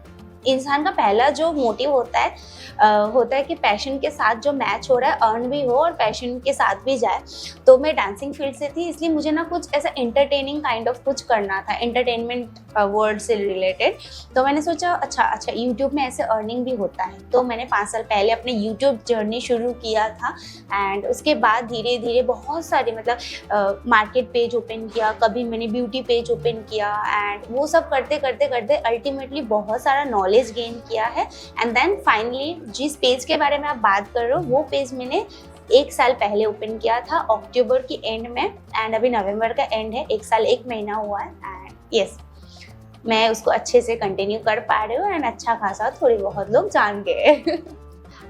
इंसान का पहला जो मोटिव होता है कि पैशन के साथ जो मैच हो रहा है, अर्न भी हो और पैशन के साथ भी जाए। तो मैं डांसिंग फील्ड से थी, इसलिए मुझे ना कुछ ऐसा एंटरटेनिंग काइंड ऑफ कुछ करना था, एंटरटेनमेंट वर्ड से रिलेटेड। तो मैंने सोचा अच्छा यूट्यूब में ऐसे अर्निंग भी होता है। तो मैंने 5 साल पहले अपने यूट्यूब जर्नी शुरू किया था। एंड उसके बाद धीरे धीरे बहुत सारे मार्केट पेज ओपन किया, कभी मैंने ब्यूटी पेज ओपन किया, एंड वो सब करते करते करते अल्टीमेटली बहुत सारा नॉलेज गेन किया है। एंड देन फाइनली जिस पेज के बारे में आप बात कर रहे हो, वो पेज मैंने 1 साल पहले ओपन किया था, अक्टूबर की एंड में। एंड अभी नवंबर का एंड है, 1 साल 1 महीना हुआ है। एंड यस, मैं उसको अच्छे से कंटिन्यू कर पा रही हूँ, एंड अच्छा खासा थोड़ी बहुत लोग जान गए।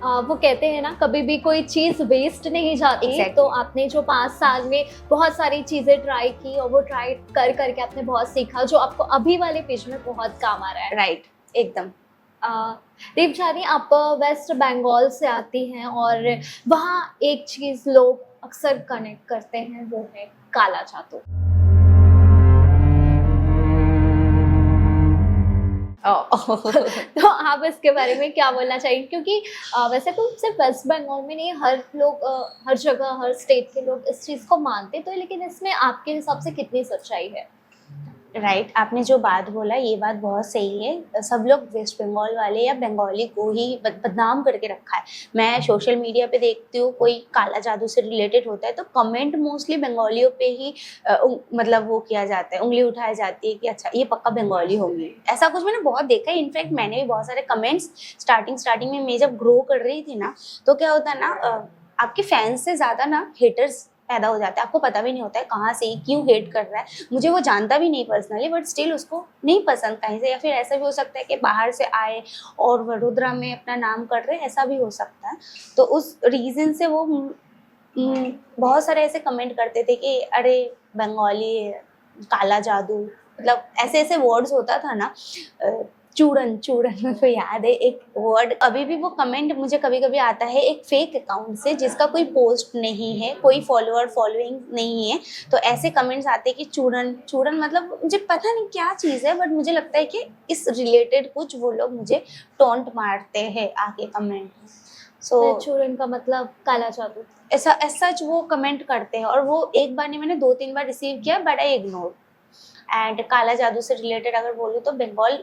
वो कहते हैं ना, कभी भी कोई चीज़ वेस्ट नहीं जाती। Exactly. तो आपने जो 5 साल में बहुत सारी चीज़ें ट्राई की और वो ट्राई कर करके आपने बहुत सीखा, जो आपको अभी वाले पेज में बहुत काम आ रहा है। राइट, एकदम। दीपचानी, आप वेस्ट बंगाल से आती हैं और वहाँ एक चीज़ लोग अक्सर कनेक्ट करते हैं, वो है काला जादू। तो आप इसके बारे में क्या बोलना चाहिए? क्योंकि वैसे तो सिर्फ वेस्ट बंगाल में नहीं, हर लोग हर जगह हर स्टेट के लोग इस चीज़ को मानते, तो लेकिन इसमें आपके हिसाब से कितनी सच्चाई है? राइट, आपने जो बात बोला ये बात बहुत सही है। सब लोग वेस्ट बंगाल वाले या बंगाली को ही बदनाम करके रखा है। मैं सोशल मीडिया पे देखती हूँ कोई काला जादू से रिलेटेड होता है तो कमेंट मोस्टली बंगालियों पे ही वो किया जाता है, उंगली उठाई जाती है कि अच्छा ये पक्का बंगाली होंगे। ऐसा कुछ मैंने बहुत देखा है। इनफैक्ट मैंने भी बहुत सारे कमेंट्स स्टार्टिंग में मैं जब ग्रो कर रही थी ना, तो क्या होता है ना, आपके फैंस से ज़्यादा ना हेटर्स पैदा हो जाता है। आपको पता भी नहीं होता है कहाँ से क्यों हेट कर रहा है। मुझे वो जानता भी नहीं पर्सनली, बट स्टिल उसको नहीं पसंद कहीं से, या फिर ऐसा भी हो सकता है कि बाहर से आए और वडोदरा में अपना नाम कर रहे हैं, ऐसा भी हो सकता है। तो उस रीज़न से वो बहुत सारे ऐसे कमेंट करते थे कि अरे बंगाली, काला जादू, ऐसे ऐसे वर्ड्स होता था ना, चूड़न मेरे को याद है एक वर्ड। अभी भी वो कमेंट मुझे कभी कभी आता है एक फेक अकाउंट से जिसका कोई पोस्ट नहीं है, कोई फॉलोइंग नहीं है, तो ऐसे कमेंट्स आते हैं कि चूड़न मुझे पता नहीं क्या चीज़ है, बट मुझे लगता है कि इस रिलेटेड कुछ वो लोग मुझे टोंट मारते हैं आके कमेंट। चूड़न का मतलब काला जादू, ऐसा सच वो कमेंट करते हैं। और वो एक बार नहीं, मैंने 2-3 बार रिसीव किया, बट आई इग्नोर। एंड काला जादू से रिलेटेड अगर बोलूँ तो बंगाल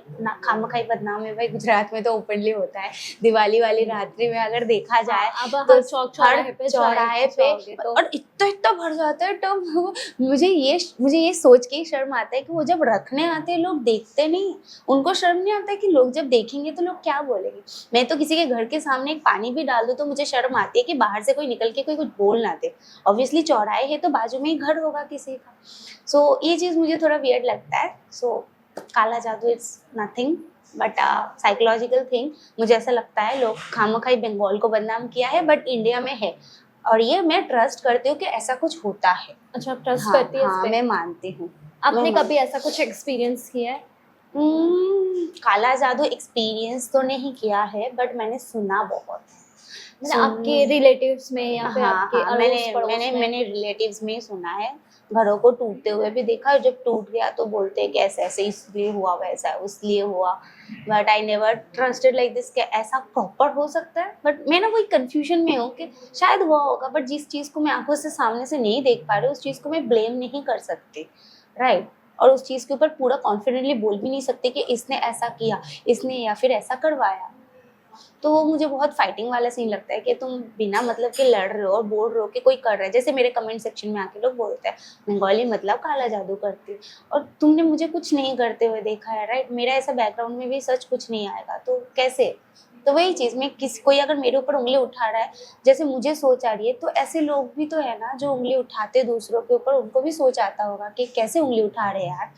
खामखाई बदनाम है भाई। गुजरात में तो ओपनली होता है, दिवाली वाली रात्रि में अगर देखा जाए तो चौराहे पे और इतना भर जाता है। तो मुझे ये सोच के ही शर्म आता है कि वो जब रखने आते हैं लोग देखते नहीं, उनको शर्म नहीं आता है कि लोग जब देखेंगे तो लोग क्या बोलेंगे। मैं तो किसी के घर के सामने एक पानी भी डाल दूँ तो मुझे शर्म आती है कि बाहर से कोई निकल के कोई कुछ बोल ना दे। ऑब्वियसली चौराहे है तो बाजू में ही घर होगा किसी का। सो ये चीज़ मुझे थोड़ा वियर्ड लगता है। सो काला जादू it's nothing but psychological thing. मुझे ऐसा लगता है लोग खामखाई बंगाल को बदनाम किया है, बट इंडिया में है और ये मैं ट्रस्ट करती हूँ कि ऐसा कुछ होता है। अच्छा, ट्रस्ट करती है? हाँ, मैं मानती हूँ। आपने कभी ऐसा कुछ एक्सपीरियंस किया है? काला जादू एक्सपीरियंस तो नहीं किया है, बट मैंने सुना बहुत है। आपके रिलेटिव्स में या फिर आपके मैंने रिलेटिव्स में सुना है, घरों को टूटते हुए भी देखा। जब टूट गया तो बोलते हैं कि ऐसे इसलिए हुआ, वैसा उसलिए हुआ, but I never trusted like this कि ऐसा प्रॉपर हो सकता है। बट मैं ना वही कंफ्यूजन में हूँ कि शायद हुआ होगा, बट जिस चीज़ को मैं आंखों से सामने से नहीं देख पा रही उस चीज़ को मैं ब्लेम नहीं कर सकती, राइट। और उस चीज़ के ऊपर पूरा कॉन्फिडेंटली बोल भी नहीं सकती कि इसने ऐसा किया, इसने या फिर ऐसा करवाया। तो वो मुझे बहुत फाइटिंग वाला सीन लगता है कि तुम बिना मतलब के लड़ रहे हो और बोल रहे हो कि कोई कर रहा है। जैसे मेरे कमेंट सेक्शन में आके लोग बोलते हैं बंगाली मतलब काला जादू करती है, और तुमने मुझे कुछ नहीं करते हुए देखा है, राइट? मेरा ऐसा बैकग्राउंड में भी सच कुछ नहीं आएगा, तो कैसे? तो वही चीज़ में कोई अगर मेरे ऊपर उंगली उठा रहा है, जैसे मुझे सोच आ रही है, तो ऐसे लोग भी तो है ना जो उंगली उठाते दूसरों के ऊपर, उनको भी सोच आता होगा कि कैसे उंगली उठा रहे यार,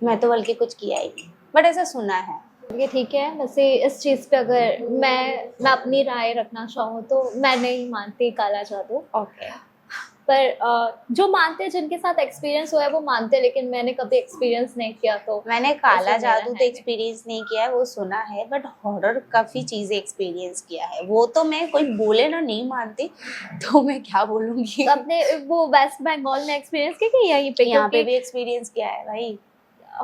मैं तो बल्कि कुछ किया ही नहीं, बट ऐसा सुना है। ये ठीक है। वैसे इस चीज़ पे अगर मैं अपनी राय रखना चाहूँ तो मैं नहीं मानती काला जादू। ओके। पर जो मानते हैं, जिनके साथ एक्सपीरियंस हुआ है वो मानते हैं, लेकिन मैंने कभी एक्सपीरियंस नहीं किया, तो मैंने काला ऐसा मेरा जादू तो एक्सपीरियंस नहीं किया है, वो सुना है, बट हॉरर काफ़ी चीज़ें एक्सपीरियंस किया है। वो तो मैं कोई बोले ना नहीं मानती तो मैं क्या बोलूँगी। तो आपने वो वेस्ट बंगाल में एक्सपीरियंस किया कि यहीं पे? यहाँ पे भी एक्सपीरियंस किया है भाई,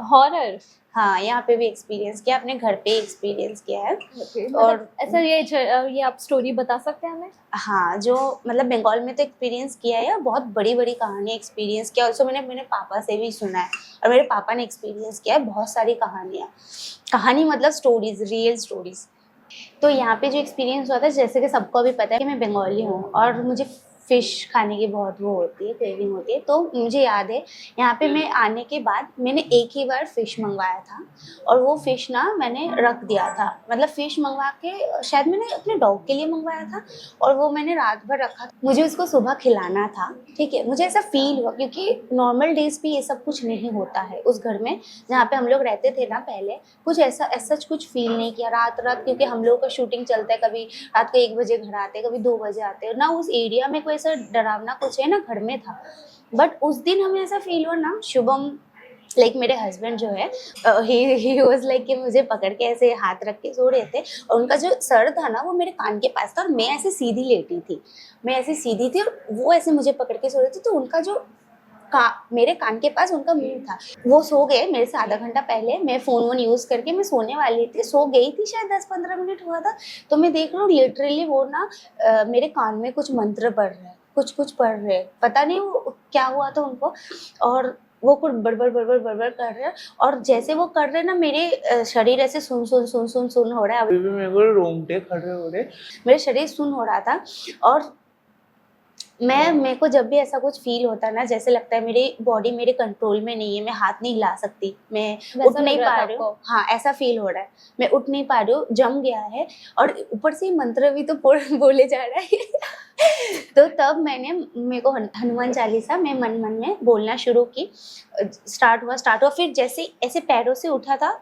हॉरर। हाँ यहाँ पे भी एक्सपीरियंस किया, अपने घर पे एक्सपीरियंस किया है। और ऐसा ये आप स्टोरी बता सकते हैं हमें? हाँ, जो मतलब बंगाल में तो एक्सपीरियंस किया है, बहुत बड़ी बड़ी कहानी एक्सपीरियंस किया। ऑल्सो मैंने मेरे पापा से भी सुना है, और मेरे पापा ने एक्सपीरियंस किया है बहुत सारी कहानी मतलब स्टोरीज, रियल स्टोरीज। तो यहाँ पे जो एक्सपीरियंस हुआ था, जैसे कि सबको भी पता है कि मैं बंगाली हूँ और मुझे फ़िश खाने की बहुत वो होती है, क्रेविंग होती है। तो मुझे याद है यहाँ पे मैं आने के बाद मैंने एक ही बार फ़िश मंगवाया था, और वो फ़िश ना मैंने रख दिया था। मतलब फ़िश मंगवा के शायद मैंने अपने डॉग के लिए मंगवाया था, और वो मैंने रात भर रखा। मुझे उसको सुबह खिलाना था, ठीक है। मुझे ऐसा फ़ील हुआ, क्योंकि नॉर्मल डेज़ पे ये सब कुछ नहीं होता है उस घर में जहाँ पे हम लोग रहते थे ना पहले। कुछ ऐसा कुछ फ़ील नहीं किया रात, क्योंकि हम लोगों का शूटिंग चलता है, कभी रात को 1 बजे घर आते हैं, कभी 2 बजे आते हैं ना। उस एरिया में कोई ऐसा डरावना कुछ है ना घर में था। बट उस दिन हमें ऐसा फील हुआ ना, शुभम लाइक मेरे हस्बैंड जो है, ही वाज लाइक कि मुझे पकड़ के ऐसे हाथ रख के सो रहे थे, और उनका जो सर था ना वो मेरे कान के पास था, और मैं ऐसे सीधी लेटी थी, और वो ऐसे मुझे पकड़ के सो रहे थे। तो उनका जो मेरे कान के पास उनका मुंह था। वो सो गए मेरे से आधा घंटा पहले। मैं फ़ोन यूज़ करके मैं सोने वाली थी, सो गई थी, शायद 10-15 मिनट हुआ था। तो मैं देख रहा हूँ लिटरली वो ना मेरे कान में कुछ मंत्र पढ़ रहे हैं, कुछ पढ़ रहे हैं, पता नहीं वो क्या हुआ था उनको। और वो कुछ बड़बड़ कर रहे हैं, और जैसे वो कर रहे हैं ना, मेरे शरीर ऐसे सुन हो रहा है। अभी भी मेरे को रोंगटे खड़े हो रहे, मेरे शरीर सुन हो रहा था। और मेरे को जब भी ऐसा कुछ फील होता है ना, जैसे लगता है मेरी बॉडी मेरे कंट्रोल में नहीं है, मैं हाथ नहीं हिला सकती, मैं उठ नहीं पा रही हूँ। हाँ, ऐसा फील हो रहा है, मैं उठ नहीं पा रही हूँ, जम गया है, और ऊपर से मंत्र भी तो बोले जा रहा है। तो तब मेरे को हनुमान चालीसा मैं मन में बोलना शुरू की। स्टार्ट हुआ, फिर जैसे ऐसे पैरों से उठा था,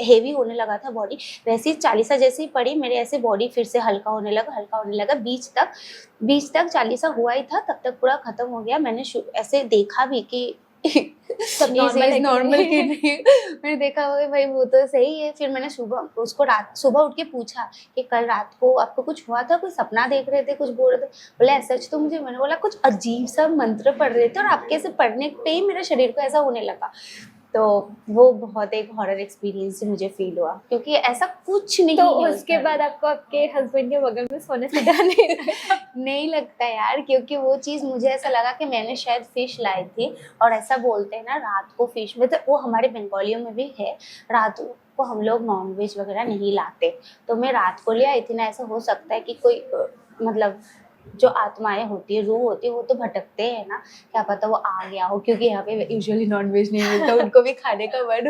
हेवी होने लगा था बॉडी, वैसे ही चालीसा जैसे ही पड़ी, मेरे ऐसे बॉडी फिर से हल्का होने लगा। बीच तक चालीसा हुआ ही था, तब तक पूरा खत्म हो गया। मैंने ऐसे देखा भी कि सब नॉर्मल कि नहीं। मैंने देखा भाई वो तो सही है। फिर मैंने सुबह उठ के पूछा कि कल रात को आपको कुछ हुआ था, कोई सपना देख रहे थे, कुछ बोल रहे थे? बोला सच तो मैंने बोला कुछ अजीब सा मंत्र पढ़ रहे थे, और आपके ऐसे पढ़ने पे ही मेरे शरीर को ऐसा होने लगा। तो वो बहुत एक हॉरर एक्सपीरियंस मुझे फील हुआ, क्योंकि ऐसा कुछ नहीं। तो उसके बाद आपको आपके हस्बैंड के बगल में सोने से डर नहीं लगता यार, क्योंकि वो चीज़ मुझे ऐसा लगा कि मैंने शायद फिश लाई थी, और ऐसा बोलते हैं ना रात को फिश में, तो वो हमारे बंगालियों में भी है, रात को हम लोग नॉनवेज वगैरह नहीं लाते, तो मैं रात को ले आई थी ना। ऐसा हो सकता है कि कोई मतलब जो आत्माएं होती है, रूह होती है, वो तो भटकते हैं ना, क्या पता वो आ गया हो, क्योंकि यहाँ पे यूजुअली नॉनवेज नहीं मिलता, उनको भी खाने का मन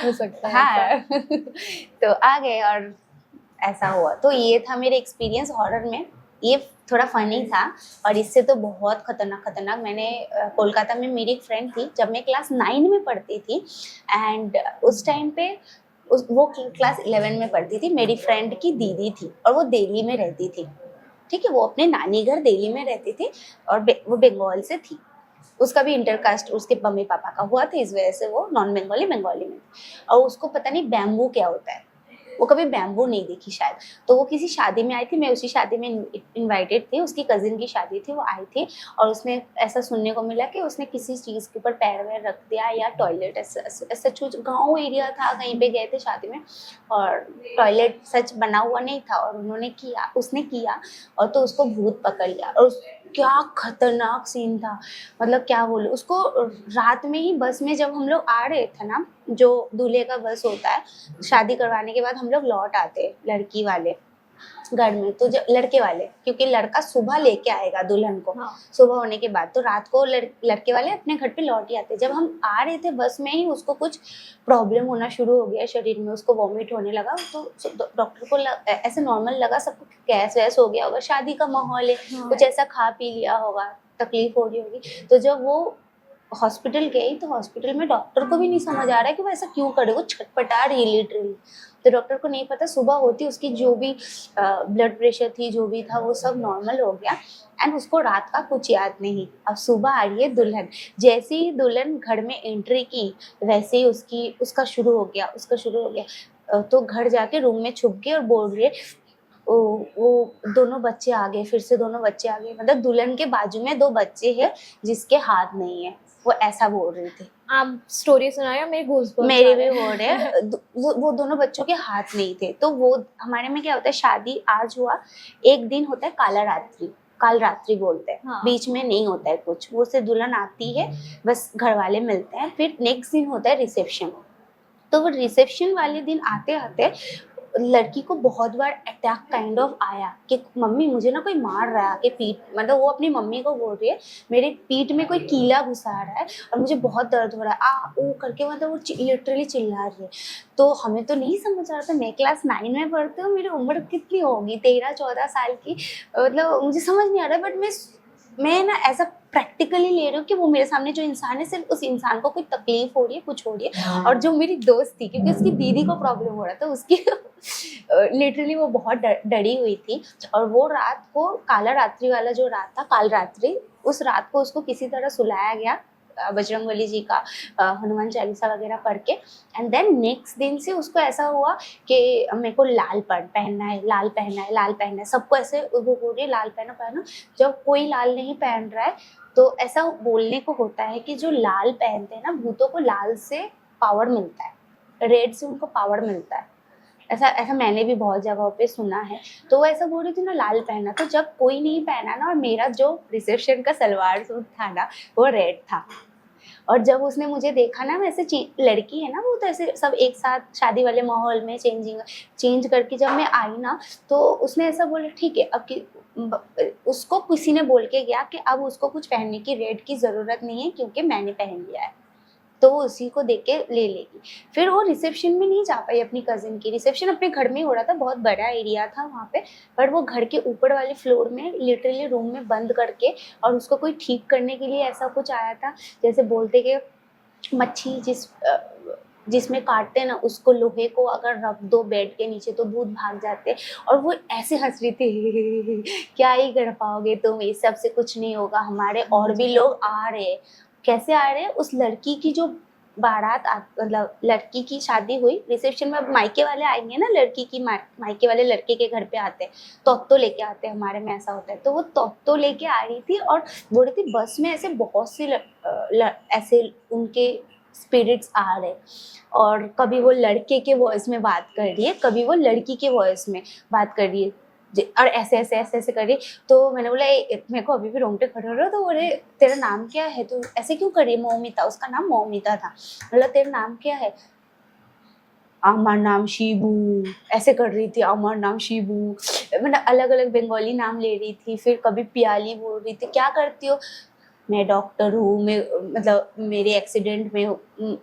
हो सकता है। हाँ। तो आ गए और ऐसा हुआ। तो ये था मेरे एक्सपीरियंस हॉरर में। ये थोड़ा फनी था, और इससे तो बहुत खतरनाक। मैंने कोलकाता में मेरी एक फ्रेंड थी, जब मैं क्लास 9 में पढ़ती थी, एंड उस टाइम पे वो क्लास 11 में पढ़ती थी। मेरी फ्रेंड की दीदी थी, और वो दिल्ली में रहती थी, ठीक है। वो अपने नानी घर दिल्ली में रहती थी, और वो बंगाल से थी। उसका भी इंटरकास्ट उसके मम्मी पापा का हुआ था, इस वजह से वो नॉन बंगाली में। और उसको पता नहीं बैम्बू क्या होता है, वो कभी बैम्बू नहीं देखी शायद। तो वो किसी शादी में आई थी, मैं उसी शादी में इनवाइटेड थी, उसकी कजिन की शादी थी, वो आई थी, और उसने ऐसा सुनने को मिला कि उसने किसी चीज़ के ऊपर पैर वैर रख दिया, या टॉयलेट ऐसा कुछ गाँव एरिया था, कहीं पे गए थे शादी में, और टॉयलेट सच बना हुआ नहीं था, और उसने किया, और तो उसको भूत पकड़ लिया, और क्या खतरनाक सीन था, मतलब क्या बोलूं उसको। रात में ही बस में जब हम लोग आ रहे थे ना, जो दूल्हे का बस होता है, शादी करवाने के बाद हम लोग लौट आते लड़की वाले घर में, तो जब लड़के वाले, क्योंकि लड़का सुबह लेके आएगा दुल्हन को, सुबह होने के बाद, तो रात को लड़के वाले अपने घर पे लौट ही आते। जब हम आ रहे थे बस में ही उसको कुछ प्रॉब्लम होना शुरू हो गया शरीर में, उसको वॉमिट होने लगा, तो डॉक्टर को ऐसे नॉर्मल लगा, सबको गैस वैस हो गया होगा, शादी का माहौल है, कुछ ऐसा खा पी लिया होगा, तकलीफ हो रही होगी। तो जब वो हॉस्पिटल गई तो हॉस्पिटल में डॉक्टर को भी नहीं समझ आ रहा है कि वो ऐसा क्यों करे, वो छटपटा रही है लिटरली। तो डॉक्टर को नहीं पता, सुबह होती उसकी जो भी ब्लड प्रेशर थी, जो भी था, वो सब नॉर्मल हो गया एंड उसको रात का कुछ याद नहीं। अब सुबह आ रही है दुल्हन, जैसे ही दुल्हन घर में एंट्री की वैसे ही उसका शुरू हो गया। तो घर जाके रूम में छुप गई और बोल रही है वो दोनों बच्चे आ गए, फिर से दोनों बच्चे आ गए, मतलब दुल्हन के बाजू में 2 बच्चे हैं जिसके हाथ नहीं है, वो ऐसा बोल रही थी। आप स्टोरी सुनाया, मेरे भी हो रहे वो दोनों बच्चों के हाथ नहीं थे। तो वो हमारे में क्या होता है, शादी आज हुआ, एक दिन होता है काल रात्रि बोलते हैं, हाँ। बीच में नहीं होता है कुछ, वो से दुल्हन आती है, बस घर वाले मिलते हैं, फिर नेक्स्ट दिन होता है रिसेप्शन। तो वो रिसेप्शन वाले दिन आते आते लड़की को बहुत बार अटैक काइंड ऑफ आया कि मम्मी मुझे ना कोई मार रहा है, कि पीठ, मतलब वो अपनी मम्मी को बोल रही है मेरे पीठ में कोई कीला घुसा रहा है और मुझे बहुत दर्द हो रहा है, आ ओ करके, मतलब वो लिटरली चिल्ला रही है। तो हमें तो नहीं समझ आ रहा था, मैं क्लास 9 में पढ़ती हूँ, मेरी उम्र कितनी होगी, 13-14 साल की, मतलब मुझे समझ नहीं आ रहा, बट मैं ना ऐसा प्रैक्टिकली ले रही हूँ कि वो मेरे सामने जो इंसान है, सिर्फ उस इंसान को कोई तकलीफ हो रही है, कुछ हो रही है। और जो मेरी दोस्त थी, क्योंकि उसकी दीदी को प्रॉब्लम हो रहा था, उसकी लिटरली वो बहुत डरी हुई थी। और वो रात को काला रात्रि वाला जो रात था, काल रात्रि, उस रात को उसको किसी तरह सुलाया गया बजरंगबली जी का हनुमान चालीसा वगैरह पढ़ के। एंड देन नेक्स्ट दिन से उसको ऐसा हुआ कि मेरे को लाल पहनना है, सबको ऐसे वो बोल रही है लाल पहनो। जब कोई लाल नहीं पहन रहा है तो ऐसा बोलने को होता है कि जो लाल पहनते हैं ना, भूतों को लाल से पावर मिलता है, रेड से उनको पावर मिलता है, ऐसा मैंने भी बहुत जगहों पे सुना है। तो वो ऐसा बोल रही थी ना लाल पहना, तो जब कोई नहीं पहना ना, और मेरा जो रिसेप्शन का सलवार सूट था ना वो रेड था, और जब उसने मुझे देखा ना, वैसे लड़की है ना वो, तो ऐसे सब एक साथ शादी वाले माहौल में चेंज करके जब मैं आई ना, तो उसने ऐसा बोला ठीक है, अब उसको किसी ने बोल के गया कि अब उसको कुछ पहनने की रेड की ज़रूरत नहीं है क्योंकि मैंने पहन लिया है, तो वो उसी को देख के ले लेगी। फिर वो रिसेप्शन में नहीं जा पाई अपनी कज़िन की, रिसेप्शन अपने घर में ही हो रहा था, बहुत बड़ा एरिया था वहाँ पे, पर वो घर के ऊपर वाले फ्लोर में लिटरली रूम में बंद करके, और उसको कोई ठीक करने के लिए ऐसा कुछ आया था, जैसे बोलते कि मच्छी जिसमें काटते हैं ना, उसको लोहे को अगर रख दो बेड के नीचे तो भूत भाग जाते। और वो ऐसे हंस रही थी क्या ही कर पाओगे तुम, ये सब से कुछ नहीं होगा, हमारे और भी लोग आ रहे। कैसे आ रहे हैं, उस लड़की की जो बारात, मतलब लड़की की शादी हुई, रिसेप्शन में अब मायके वाले आएंगे ना, लड़की की मायके वाले लड़के के घर पे आते हैं, तोत्तो लेके आते हैं, हमारे में ऐसा होता है। तो वो तोत्तो लेके आ रही थी और बोल रही थी बस में ऐसे बहुत से ऐसे उनके स्पिरिट्स आ रहे, और कभी वो लड़के के वॉइस में बात कर रही है, कभी वो लड़की के वॉइस में बात कर रही है, और ऐसे कर रही। तो मैंने बोला मेरे को अभी भी रोंगटे खड़े हो रहे हो, तो बोले तेरा नाम क्या है, तो ऐसे क्यों कर रही है, मौमिता, उसका नाम मौमिता था, बोला तेरा नाम क्या है, अमर नाम शिबू, ऐसे कर रही थी, अमर नाम शिबू, मतलब अलग अलग बंगाली नाम ले रही थी। फिर कभी पियाली बोल रही थी, क्या करती हो, मैं डॉक्टर हूँ, मैं मतलब मेरे एक्सीडेंट में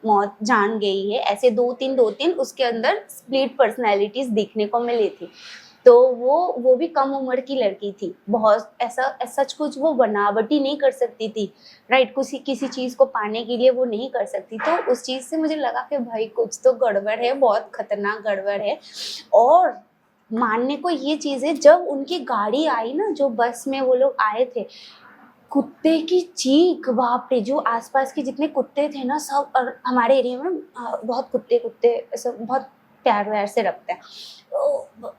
मौत जान गई है, ऐसे दो तीन उसके अंदर स्प्लिट पर्सनैलिटीज दिखने को मिली थी। तो वो भी कम उम्र की लड़की थी, बहुत ऐसा सच कुछ वो बनावटी नहीं कर सकती थी, राइट, किसी चीज़ को पाने के लिए वो नहीं कर सकती। तो उस चीज़ से मुझे लगा कि भाई कुछ तो गड़बड़ है, बहुत खतरनाक गड़बड़ है। और मानने को ये चीज़ है, जब उनकी गाड़ी आई ना, जो बस में वो लोग आए थे, कुत्ते की चीख, बाप रे, जो आसपास के जितने कुत्ते थे ना सब, और हमारे एरिया में बहुत कुत्ते ऐसा बहुत प्यार व्यार से रखते हैं,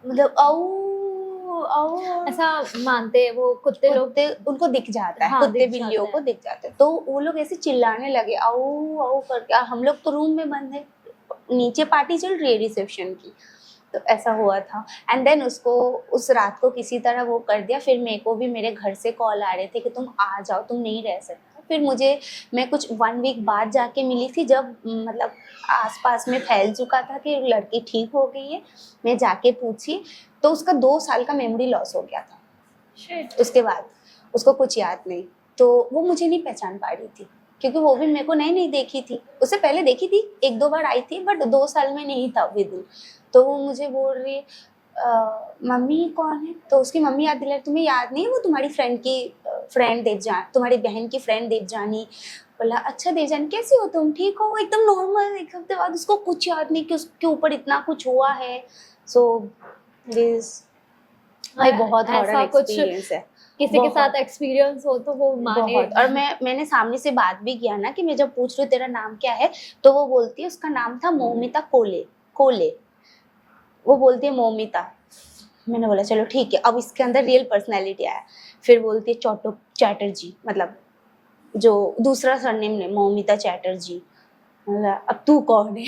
मतलब आओ ऐसा मानते हैं वो कुत्ते लोग, उनको दिख जाता है, हाँ, कुत्ते बिल्लियों को दिख जाता है। तो वो लोग ऐसे चिल्लाने लगे आओ करके। हम लोग तो रूम में बंद है, नीचे पार्टी चल रही है रिसेप्शन की, तो ऐसा हुआ था। एंड देन उसको उस रात को किसी तरह वो कर दिया। फिर मेरे को भी मेरे घर से कॉल आ रहे थे कि तुम आ जाओ, तुम नहीं रह सकते। फिर मैं कुछ 1 वीक बाद जाके मिली थी, जब मतलब आसपास में फैल चुका था कि लड़की ठीक हो गई है। मैं जाके पूछी तो उसका 2 साल का मेमोरी लॉस हो गया था। उसके बाद उसको कुछ याद नहीं, तो वो मुझे नहीं पहचान पा रही थी, क्योंकि वो भी मेरे को नहीं देखी थी। उससे पहले देखी थी, 1-2 बार आई थी, बट 2 साल में नहीं था विदिन। तो वो मुझे बोल रही मम्मी कौन है? तो उसकी मम्मी याद दिला, तुम्हें याद नहीं है वो तुम्हारी फ्रेंड की फ्रेंड देवजानी, तुम्हारी बहन की फ्रेंड देवजानी। बोला अच्छा देवजानी कैसी हो तुम, ठीक हो? एकदम नॉर्मल। 1 हफ्ते बाद उसको कुछ याद नहीं कि उसके ऊपर इतना कुछ हुआ है। सो दिस बहुत हॉरर एक्सपीरियंस है। किसी के साथ एक्सपीरियंस हो तो वो माने। और मैंने सामने से बात भी किया ना कि मैं जब पूछ रही हूँ तेरा नाम क्या है, तो वो बोलती है उसका नाम था मौमिता कोले। वो बोलती है मौमिता। मैंने बोला चलो ठीक है, अब इसके अंदर रियल पर्सनैलिटी आया। फिर बोलती है चैटर्जी, मतलब जो दूसरा सरनेम ने मौमिता चैटर्जी। मतलब अब तू कौन है?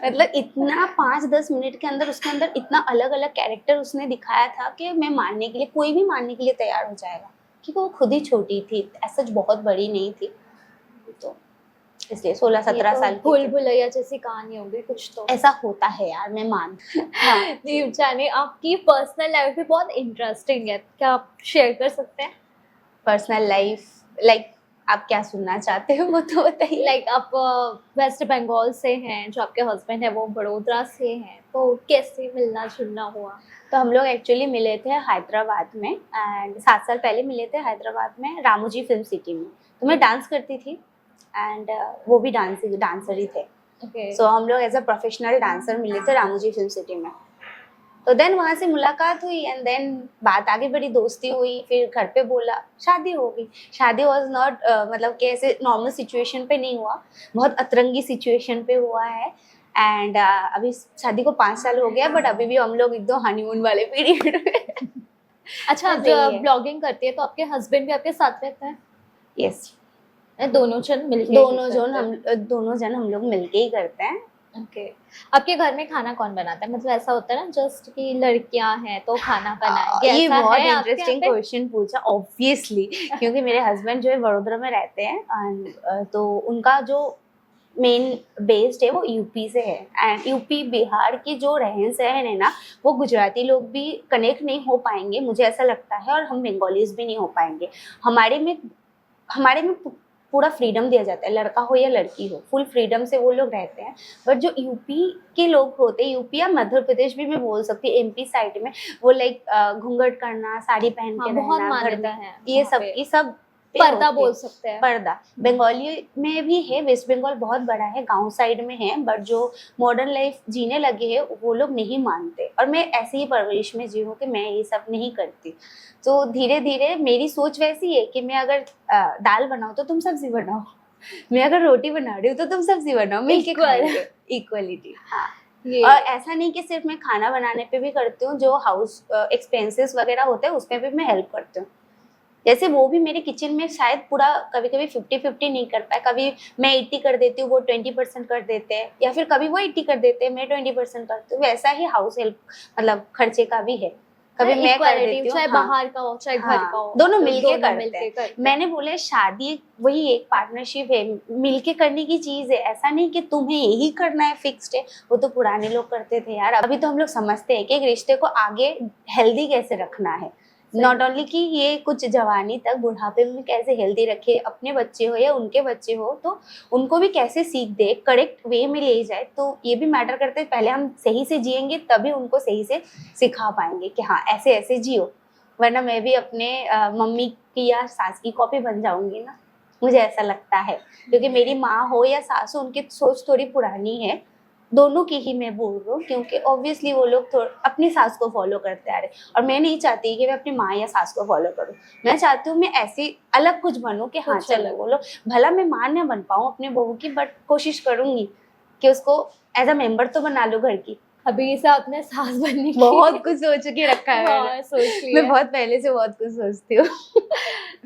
मतलब इतना 5-10 मिनट के अंदर उसके अंदर इतना अलग अलग कैरेक्टर उसने दिखाया था कि मैं मानने के लिए, कोई भी मानने के लिए तैयार हो जाएगा, क्योंकि वो खुद ही छोटी थी, ऐसा बहुत बड़ी नहीं थी। तो इसलिए 16-17 साल की भूल भुलैया जैसी कहानी होगी कुछ तो। ऐसा होता है यार, मैं मान। हाँ जाने आपकी पर्सनल लाइफ भी बहुत इंटरेस्टिंग है, क्या आप शेयर कर सकते हैं? पर्सनल लाइफ लाइक आप क्या सुनना चाहते हो वो तो बताइए। लाइक आप वेस्ट बंगाल से हैं, जो आपके हस्बैंड है वो बड़ोदरा से हैं, तो कैसे मिलना जुलना हुआ? तो हम लोग एक्चुअली मिले थे हैदराबाद में, एंड 7 साल पहले मिले थे हैदराबाद में रामोजी फिल्म सिटी में। तो मैं डांस करती थी एंड वो भी डांसर ही थे। सो हम लोग एज अ प्रोफेशनल डांसर मिले थे रामोजी फिल्म सिटी में। तो देन वहाँ से मुलाकात हुई एंड देन बात आगे बढ़ी, दोस्ती हुई। फिर घर पे बोला, शादी हो गई। शादी वॉज नॉट मतलब कि ऐसे नॉर्मल सिचुएशन पे नहीं हुआ, बहुत अतरंगी सिचुएशन पे हुआ है। एंड अभी शादी को 5 साल हो गया, बट अभी भी हम लोग एकदम हनीमून वाले पीरियड में। अच्छा, जब ब्लॉगिंग करती है तो आपके हस्बैंड भी आपके साथ रहते हैं? यस, दोनों जन मिलके दोनों जन हम लोग मिलके ही करते हैं। ओके। आपके घर में खाना कौन बनाता है? मतलब ऐसा होता है ना जस्ट कि लड़कियां हैं तो खाना बनाएंगे, ये ऐसा बहुत है आपके इंटरेस्टिंग यहाँ पे? क्वेश्चन पूछा। ऑब्वियसली क्योंकि मेरे हस्बैंड जो है वडोदरा में रहते हैं एंड तो उनका जो मेन बेस्ड है वो यूपी से है। एंड यूपी बिहार की जो रहन सहन है ना, वो गुजराती लोग भी कनेक्ट नहीं हो पाएंगे, मुझे ऐसा लगता है, और हम बंगालीज भी नहीं हो पाएंगे। हमारे में पूरा फ्रीडम दिया जाता है, लड़का हो या लड़की हो, फुल फ्रीडम से वो लोग रहते हैं। बट जो यूपी के लोग होते हैं, यूपी या मध्य प्रदेश भी मैं बोल सकती हूँ, एमपी साइड में, वो लाइक घूंघट करना, साड़ी पहन के बहुत रहना, मान्यता है ये वहाँ सब पे। की सब पर्दा बोल सकते हैं। पर्दा बंगाली में भी है, वेस्ट बंगाल बहुत बड़ा है, गांव साइड में है, बट जो मॉडर्न लाइफ जीने लगे हैं वो लोग नहीं मानते। और मैं ऐसे ही परवरिश में जी हूँ कि मैं ये सब नहीं करती। तो धीरे धीरे मेरी सोच वैसी है कि मैं अगर दाल बनाऊँ तो तुम सब्जी बनाओ, मैं अगर रोटी बना रही हूँ तो तुम सब्जी बनाओ, मिलके खाएंगे। इक्वलिटी। हाँ, और ऐसा नहीं कि सिर्फ मैं खाना बनाने पे भी करती हूँ, जो हाउस एक्सपेंसेस वगैरह होते हैं उसमें भी मैं हेल्प करती हूँ। जैसे वो भी मेरे किचन में शायद पूरा कभी कभी 50-50 नहीं कर पाए, कभी मैं 80 कर देती हूँ, वो 20% कर देते हैं, या फिर कभी वो 80 कर देते हैं, मैं 20% करती हूँ। वैसा ही हाउस हेल्प मतलब खर्चे का भी है, कभी मैं कर देती हूँ, चाहे बाहर का हो चाहे घर का हो, दोनों मिलके करते हैं। मैंने बोले शादी वही एक पार्टनरशिप है, मिलके करने की चीज है। ऐसा नहीं कि तुम्हें यही करना है, फिक्स्ड है। वो तो पुराने लोग करते थे यार, अभी तो हम लोग समझते हैं कि एक रिश्ते को आगे हेल्दी कैसे रखना है। नॉट ओनली कि ये कुछ जवानी तक, बुढ़ापे में कैसे हेल्दी रखे, अपने बच्चे हो या उनके बच्चे हो तो उनको भी कैसे सीख दे, करेक्ट वे में ले जाए, तो ये भी मैटर करता है। पहले हम सही से जिएंगे तभी उनको सही से सिखा पाएंगे कि हाँ ऐसे ऐसे जियो, वरना मैं भी अपने मम्मी की या सास की कॉपी बन जाऊंगी ना, मुझे ऐसा लगता है। क्योंकि मेरी माँ हो या सास हो, उनकी सोच थोड़ी पुरानी है, दोनों की ही मैं बोल रहा हूँ, क्योंकि ऑब्वियसली वो लोग अपनी सास को फॉलो करते आ रहे, और मैं नहीं चाहती कि मैं अपनी माँ या सास को फॉलो करूँ। मैं चाहती हूँ मैं ऐसी अलग कुछ बनूँ कि हाँ चलो वो लोग, भला मैं माँ न बन पाऊँ अपने बहू की, बट कोशिश करूँगी कि उसको एज अ मेंबर तो बना लो घर की। अभी से आपने सास बनने की बहुत कुछ सोच के रखा है। हाँ, सोच लिया। मैं बहुत पहले से बहुत कुछ सोचती हूँ।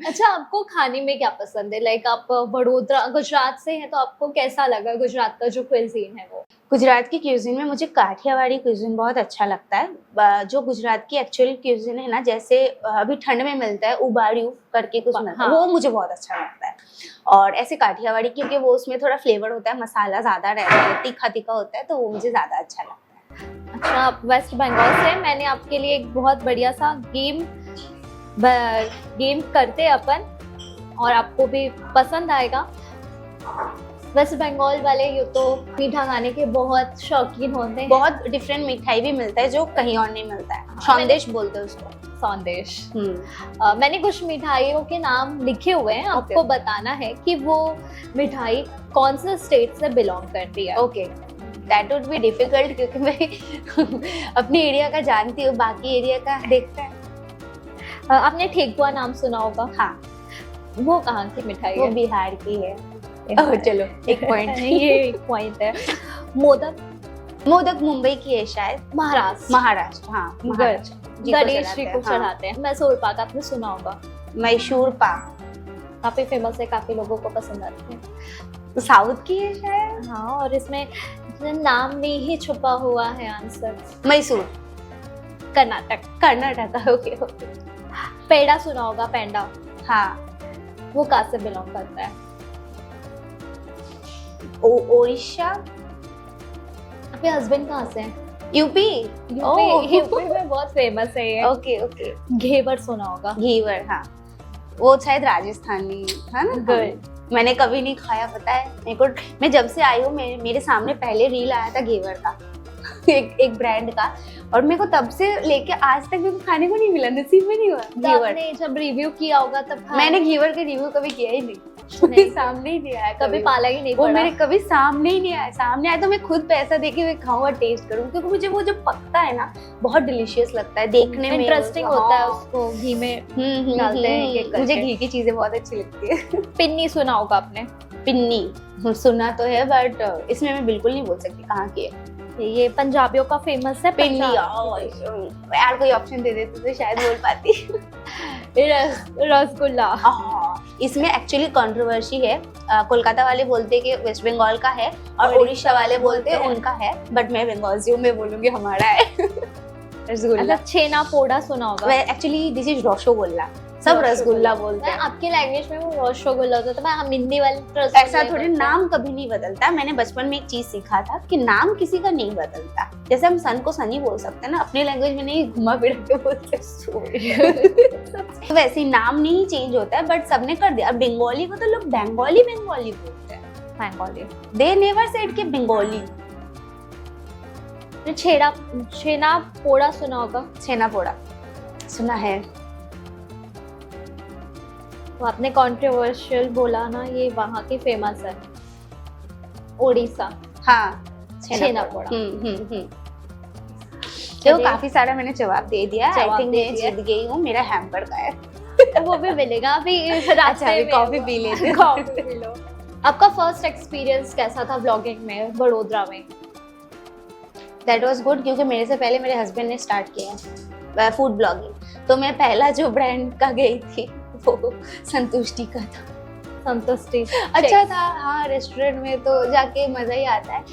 अच्छा, आपको खाने में क्या पसंद है? लाइक आप बड़ोदरा गुजरात से हैं, तो आपको कैसा लगा गुजरात का जो क्विजीन है वो? गुजरात की क्यूजिन में मुझे काठियावाड़ी क्यूजिन बहुत अच्छा लगता है। जो गुजरात की एक्चुअल क्यूजिन है ना, जैसे अभी ठंड में मिलता है उबाड़ियू करके कुछ मिलता है, वो मुझे बहुत अच्छा लगता है। और ऐसे काठियावाड़ी, क्योंकि वो उसमें थोड़ा फ्लेवर होता है, मसाला ज़्यादा रहता है, तीखा तीखा होता है, तो वो मुझे ज़्यादा अच्छा लगता है। अच्छा, आप वेस्ट बंगाल से हैं। मैंने आपके लिए एक बहुत बढ़िया सा गेम करते हैं अपन, और आपको भी पसंद आएगा। वेस्ट बंगाल वाले ये तो मीठा खाने के बहुत शौकीन होते हैं। बहुत डिफरेंट मिठाई भी मिलता है जो कहीं और नहीं मिलता है। संदेश बोलते हैं उसको। संदेश। मैंने कुछ मिठाइयों के नाम लिखे हुए हैं, आपको बताना है कि वो मिठाई कौन से स्टेट से बिलोंग करती है। Okay, that would be difficult, क्योंकि मैं अपने एरिया का जानती हूँ, बाकी एरिया का देखते हैं। आपने ठेकुआ नाम सुना होगा। हाँ, वो कहाँ की मिठाई है? वो बिहार की है। चलो, एक पॉइंट। ये एक पॉइंट है। मोदक। मोदक मुंबई की है शायद। महाराष्ट्र। हाँ, गणेश जी को चढ़ाते हैं। मैसूर पाक आपने सुना होगा। मैसूर पाक काफी फेमस है, काफी लोगों को पसंद आती है। साउथ की है शायद। हाँ, और इसमें नाम में ही छुपा हुआ है आंसर। मैसूर। कर्नाटक। ओके। पेड़ा सुना होगा, पेंडा। हाँ, वो कहाँ से बिलोंग करता है? ओडिशा। आपके हस्बैंड कहाँ से हैं? यूपी। यूपी में बहुत फेमस है ये। ओके। घेवर सुना होगा। घेवर, हाँ, वो शायद राजस्थानी है ना। गुड। मैंने कभी नहीं खाया, पता है मेरे को। मैं जब से आई हूँ, मेरे सामने पहले रील आया था घेवर का एक ब्रांड का, और मेरे को तब से लेके आज तक मेरे को खाने को नहीं मिला, नसीब में नहीं हुआ। घेवर आपने जब रिव्यू किया होगा तब मैंने घेवर का रिव्यू कभी किया ही नहीं। सामने ही नहीं आया, कभी पाला ही नहीं वो पड़ा। मेरे कभी सामने ही नहीं आया। सामने आया तो मैं खुद पैसा देके मैं खाऊं और टेस्ट करूं, क्योंकि मुझे वो जो पकता है ना बहुत डिलीशियस लगता है, देखने में इंटरेस्टिंग होता है। उसको घी में डालते हैं। मुझे घी की चीजें बहुत अच्छी लगती है। पिन्नी सुना होगा आपने? पिन्नी सुना तो है, बट इसमें मैं बिल्कुल नहीं बोल सकती कहाँ की है। ये पंजाबियों का फेमस है। पिन्नी। यार कोई ऑप्शन दे देते तो शायद बोल पाती। रसगुल्ला। इसमें एक्चुअली कंट्रोवर्सी है। कोलकाता वाले बोलते हैं कि वेस्ट बंगाल का है, और उड़ीसा वाले बोलते हैं उनका है, बट मैं बंगाल से हूँ, मैं बोलूंगी हमारा है। रसगुल्ला। छेना पोड़ा सुना होगा। एक्चुअली दिस इज रसगुल्ला, सब रसगुल्ला बोलते हैं। आपकी लैंग्वेज में वो रसगुल्ला होता है, हम हिंदी वाले ऐसा थोड़ी। नाम कभी नहीं बदलता। मैंने बचपन में एक चीज सीखा था कि नाम किसी का नहीं बदलता। जैसे हम सन को सनी बोल सकते हैं ना, अपने लैंग्वेज में नहीं घुमा फिरा के बोलते। तो वैसे ही नाम नहीं चेंज होता है, बट सबने कर दिया। बंगाली को तो लोग बंगाली बोलते हैं। बंगाली। दे नेवर सेड कि बंगाली। छेना पोड़ा सुना होगा। छेना पोड़ा सुना है। तो आपने कंट्रोवर्शियल बोला ना, ये वहाँ की फेमस है, ओडिशा। हाँ, छेना पोड़ा। तो काफी सारा मैंने जवाब दे दिया। आई थिंक मैं जीत गई हूँ। मेरा हैम्पर का है। वो भी मिलेगा अभी रास्ते में। कॉफी पी लेते। Coffee P low. आपका फर्स्ट एक्सपीरियंस कैसा था व्लॉगिंग में बड़ोदरा में? दैट वाज गुड, क्योंकि मेरे से पहले मेरे हस्बैंड ने स्टार्ट किया फूड ब्लॉगिंग। तो मैं पहला जो ब्रांड का गई थी वो संतुष्टि का था। संतुष्टि अच्छा था। हाँ, रेस्टोरेंट में तो जाके मजा ही आता है।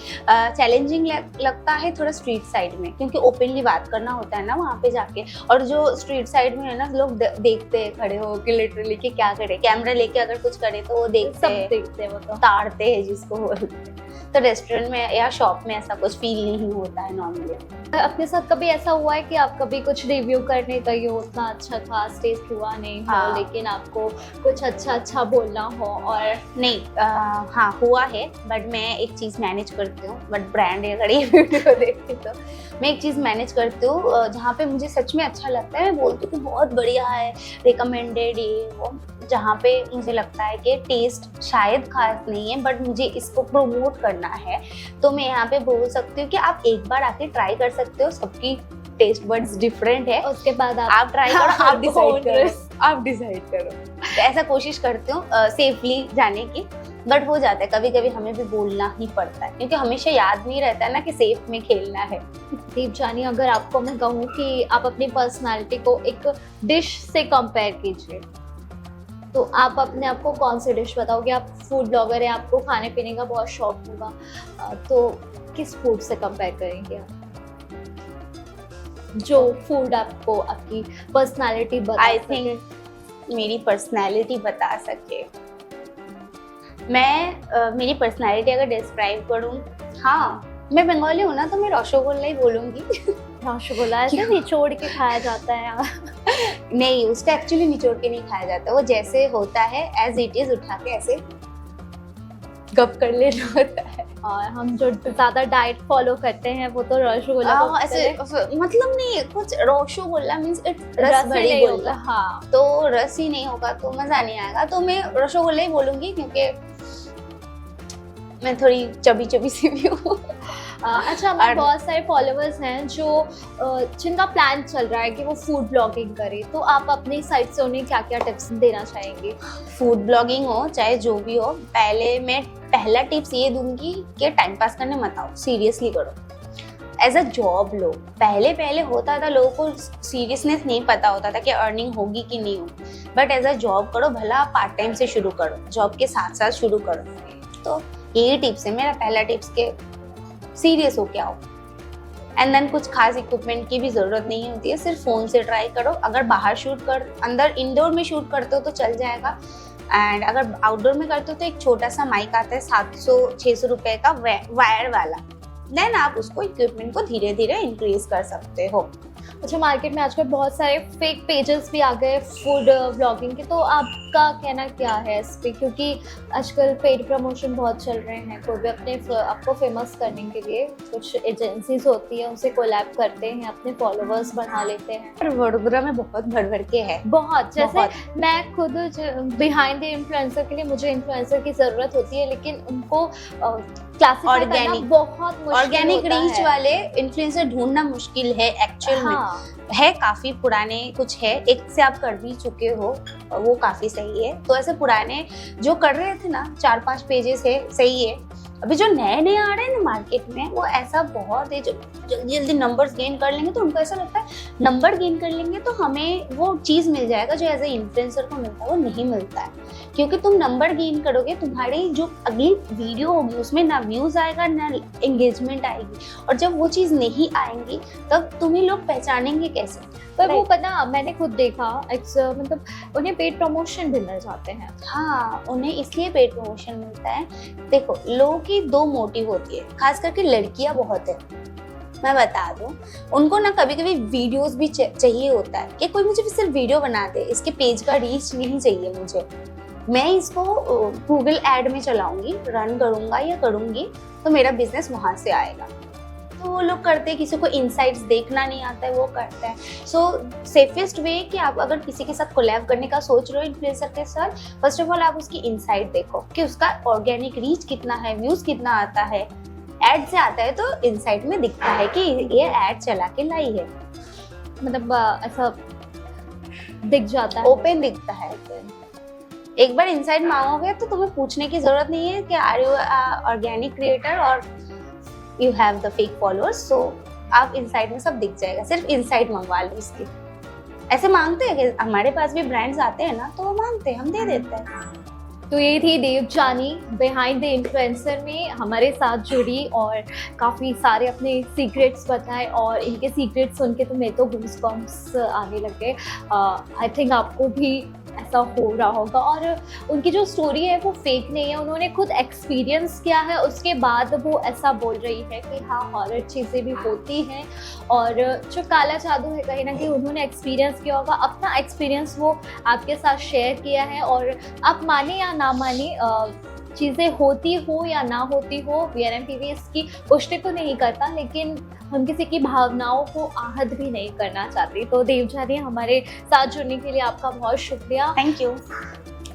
चैलेंजिंग लगता है थोड़ा स्ट्रीट साइड में, क्योंकि ओपनली बात करना होता है ना वहाँ पे जाके। और जो स्ट्रीट साइड में है ना, लोग देखते हैं खड़े होके लिटरली कि क्या करे। कैमरा लेके अगर कुछ करे तो वो देखते हैं, वो तो ताड़ते हैं जिसको बोलते हैं। तो रेस्टोरेंट में या शॉप में ऐसा कुछ फील नहीं होता है नॉर्मली। आपके साथ कभी ऐसा हुआ है कि आप कभी कुछ रिव्यू करने गए हो, उतना अच्छा खास टेस्ट हुआ नहीं हो, लेकिन आपको कुछ अच्छा बोलना हो? और नहीं, हाँ हुआ है, बट मैं एक चीज़ मैनेज करती हूँ। बट ब्रांड अगर ये वीडियो देखती तो मैं एक चीज़ मैनेज करती हूँ, जहाँ पे मुझे सच में अच्छा लगता है मैं बोलती हूँ कि बहुत बढ़िया है, रिकमेंडेड ये वो। जहाँ पे मुझे लगता है कि टेस्ट शायद खास नहीं है, बट मुझे इसको प्रमोट करना है, तो मैं यहाँ पे बोल सकती हूँ कि आप एक बार आके ट्राई कर सकते हो। सबकी टेस्ट बड्स डिफरेंट है, उसके बाद आप ट्राई करो, आप डिसाइड करो। तो ऐसा कोशिश करती हूँ सेफली जाने की, बट हो जाता है कभी कभी हमें भी बोलना ही पड़ता है, क्योंकि हमेशा याद नहीं रहता है ना कि सेफ में खेलना है। दीप जानी, अगर आपको मैं कहूँ कि आप अपनी पर्सनालिटी को एक डिश से कंपेयर कीजिए, तो आप अपने आप को कौन सी डिश बताओगे? आप फूड ब्लॉगर हैं, आपको खाने पीने का बहुत शौक होगा, तो किस फूड से कंपेयर करेंगे आप? जो फूड आपको आपकी पर्सनालिटी बता आई थिंक मेरी पर्सनालिटी बता सके, मैं मेरी पर्सनालिटी अगर डिस्क्राइब करूँ, हाँ मैं बंगाली हूँ ना, तो मैं रसगुल्ला ही बोलूँगी। रसगुल्ला ऐसे निचोड़ के खाया जाता है नहीं, उसका एक्चुअली निचोड़ के नहीं खाया जाता, वो जैसे होता है एज इट इज उठा के ऐसे गप कर लेना होता है। और हम जो ज्यादा डाइट फॉलो करते हैं वो तो रसगुल्ला को ऐसे मतलब नहीं, कुछ रसगुल्ला मींस इट रस रस ही भरी नहीं गुल्ला, होगा। हाँ, तो रस ही नहीं होगा तो मजा नहीं आएगा, तो मैं रसगुल्ला ही बोलूंगी क्योंकि मैं थोड़ी चबी चबी सी भी हूँ। अच्छा, हमारे बहुत सारे फॉलोअर्स हैं जो जिनका प्लान चल रहा है कि वो फूड ब्लॉगिंग करे, तो आप अपनी साइड से उन्हें क्या क्या टिप्स देना चाहेंगे? फूड ब्लॉगिंग हो चाहे जो भी हो, मैं पहला टिप्स ये दूंगी कि टाइम पास करने मत आओ, सीरियसली करो, एज अ जॉब लो। पहले होता था, लोगों को सीरियसनेस नहीं पता होता था कि अर्निंग होगी कि नहीं होगी, बट एज अ जॉब करो, भला पार्ट टाइम से शुरू करो, जॉब के साथ साथ शुरू करो। तो यही टिप्स है मेरा पहला टिप्स के सीरियस हो के आओ। एंड देन कुछ खास इक्विपमेंट की भी जरूरत नहीं होती है, सिर्फ फोन से ट्राई करो। अगर बाहर शूट कर, अंदर इंडोर में शूट करते हो तो चल जाएगा, एंड अगर आउटडोर में करते हो तो एक छोटा सा माइक आता है 700-600 रुपए का वायर वाला, देन आप उसको इक्विपमेंट को धीरे धीरे इंक्रीज कर सकते हो। अच्छा, मार्केट में आजकल बहुत सारे फेक पेजेस भी आ गए फूड ब्लॉगिंग के, तो आपका कहना क्या है इस पे? क्योंकि आजकल पेड प्रमोशन बहुत चल रहे हैं, कोई भी अपने आपको फेमस करने के लिए कुछ एजेंसीज होती है, उनसे कोलैब करते हैं, अपने फॉलोअर्स बढ़ा लेते हैं। पर वडोदरा में बहुत भर के है, बहुत, जैसे मैं खुद बिहाइंड द इन्फ्लुएंसर के लिए मुझे इन्फ्लुएंसर की जरूरत होती है, लेकिन उनको क्लासिफाई करना बहुत मुश्किल ऑर्गेनिक होता रीच है। वाले इन्फ्लुएंसर ढूंढना मुश्किल है एक्चुअल में। है काफी पुराने कुछ है, एक से आप कर भी चुके हो, वो काफी सही है। तो ऐसे पुराने जो कर रहे थे ना, 4-5 पेजेस है, सही है। अभी जो नए नए आ रहे हैं ना मार्केट में, वो ऐसा बहुत है जो जल्दी जल्दी नंबर्स गेन कर लेंगे, तो उनको ऐसा लगता है नंबर गेन कर लेंगे तो हमें वो चीज़ मिल जाएगा जो एज ए इन्फ्लुएंसर को मिलता है, वो नहीं मिलता है। क्योंकि तुम नंबर गेन करोगे, तुम्हारी जो अगली वीडियो होगी उसमें ना व्यूज आएगा ना एंगेजमेंट आएगी, और जब वो चीज़ नहीं आएंगी तब तुम्हें लोग पहचानेंगे कैसे? पर वो पता, मैंने खुद देखा, मतलब उन्हें पेड प्रमोशन भी मिल जाते हैं। हाँ, उन्हें इसलिए पेड प्रमोशन मिलता है। देखो, लोगों की 2 मोटिव होती है, खास करके लड़कियां बहुत है, मैं बता दूं, उनको ना कभी कभी वीडियोस भी चाहिए होता है कि कोई मुझे सिर्फ वीडियो बना दे, इसके पेज का रीच नहीं चाहिए मुझे, मैं इसको गूगल एड में चलाऊंगी, रन करूंगा या करूंगी तो मेरा बिजनेस वहां से आएगा। तो वो लोग करते हैं, किसी को इनसाइट्स देखना नहीं आता है, वो करता है। सो सेफेस्ट वे कि आप अगर किसी के साथ कोलैब करने का सोच रहे हो इन्फ्लुएंसर के साथ, फर्स्ट ऑफ ऑल आप उसकी इनसाइट देखो कि उसका ऑर्गेनिक रीच कितना है, व्यूज कितना आता है। एड से आता है तो इनसाइट में दिखता है कि ये एड चला के लाई है, मतलब ऐसा दिख जाता है, ओपन दिखता है। एक बार इनसाइट मांगोगे तो तुम्हें पूछने की जरूरत नहीं है कि आर यू ऑर्गेनिक क्रिएटर और you have the fake followers. So आप इनसाइट में सब दिख जाएगा, सिर्फ इनसाइट मंगवा लो इसकी। ऐसे मांगते हैं कि हमारे पास भी ब्रांड्स आते हैं ना, तो वो मांगते हैं, हम दे देते हैं। तो ये थी देवजानी बिहाइंड द इन्फ्लुएंसर में हमारे साथ जुड़ी और काफ़ी सारे अपने सीक्रेट्स बताए, और इनके सीक्रेट्स सुन के तो मेरे तो गूज़बम्प्स आने लग गए। आई थिंक आपको भी ऐसा हो रहा होगा। और उनकी जो स्टोरी है वो फेक नहीं है, उन्होंने खुद एक्सपीरियंस किया है, उसके बाद वो ऐसा बोल रही है कि हाँ, हॉरर चीज़ें भी होती हैं, और जो काला जादू है कहीं ना कहीं उन्होंने एक्सपीरियंस किया होगा, अपना एक्सपीरियंस वो आपके साथ शेयर किया है। और आप माने या ना माने, चीज़ें होती हो या ना होती हो, VNM TV इसकी पुष्टि तो नहीं करता, लेकिन हम किसी की भावनाओं को आहत भी नहीं करना चाहते। तो देवजानी, हमारे साथ जुड़ने के लिए आपका बहुत शुक्रिया। थैंक यू,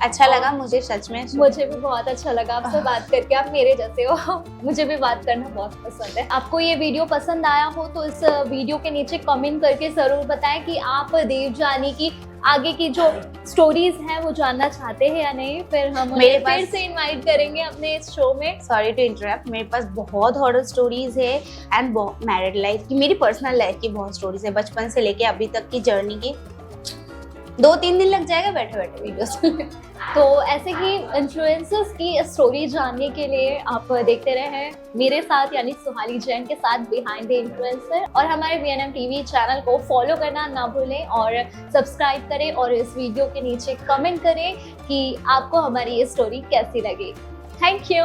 अच्छा लगा मुझे, सच में मुझे भी बहुत अच्छा लगा आपसे बात करके, आप मेरे जैसे हो, मुझे भी बात करना बहुत पसंद है। आपको ये वीडियो पसंद आया हो तो इस वीडियो के नीचे कमेंट करके ज़रूर बताएं कि आप देवजानी की आगे की जो स्टोरीज हैं वो जानना चाहते हैं या नहीं, फिर हम मेरे फिर से इनवाइट करेंगे अपने इस शो में। सॉरी टू इंटरप्ट, मेरे पास बहुत हॉरर स्टोरीज है एंड मैरिड लाइफ की, मेरी पर्सनल लाइफ की बहुत स्टोरीज है, बचपन से लेके अभी तक की जर्नी की। 2-3 दिन लग जाएगा बैठे बैठे वीडियोस में। तो ऐसे ही इन्फ्लुएंसर्स की स्टोरी जानने के लिए आप देखते रहे मेरे साथ यानी सुहाली जैन के साथ बिहाइंड द इन्फ्लुएंसर, और हमारे VNM TV चैनल को फॉलो करना ना भूलें और सब्सक्राइब करें और इस वीडियो के नीचे कमेंट करें कि आपको हमारी ये स्टोरी कैसी लगी। Thank you.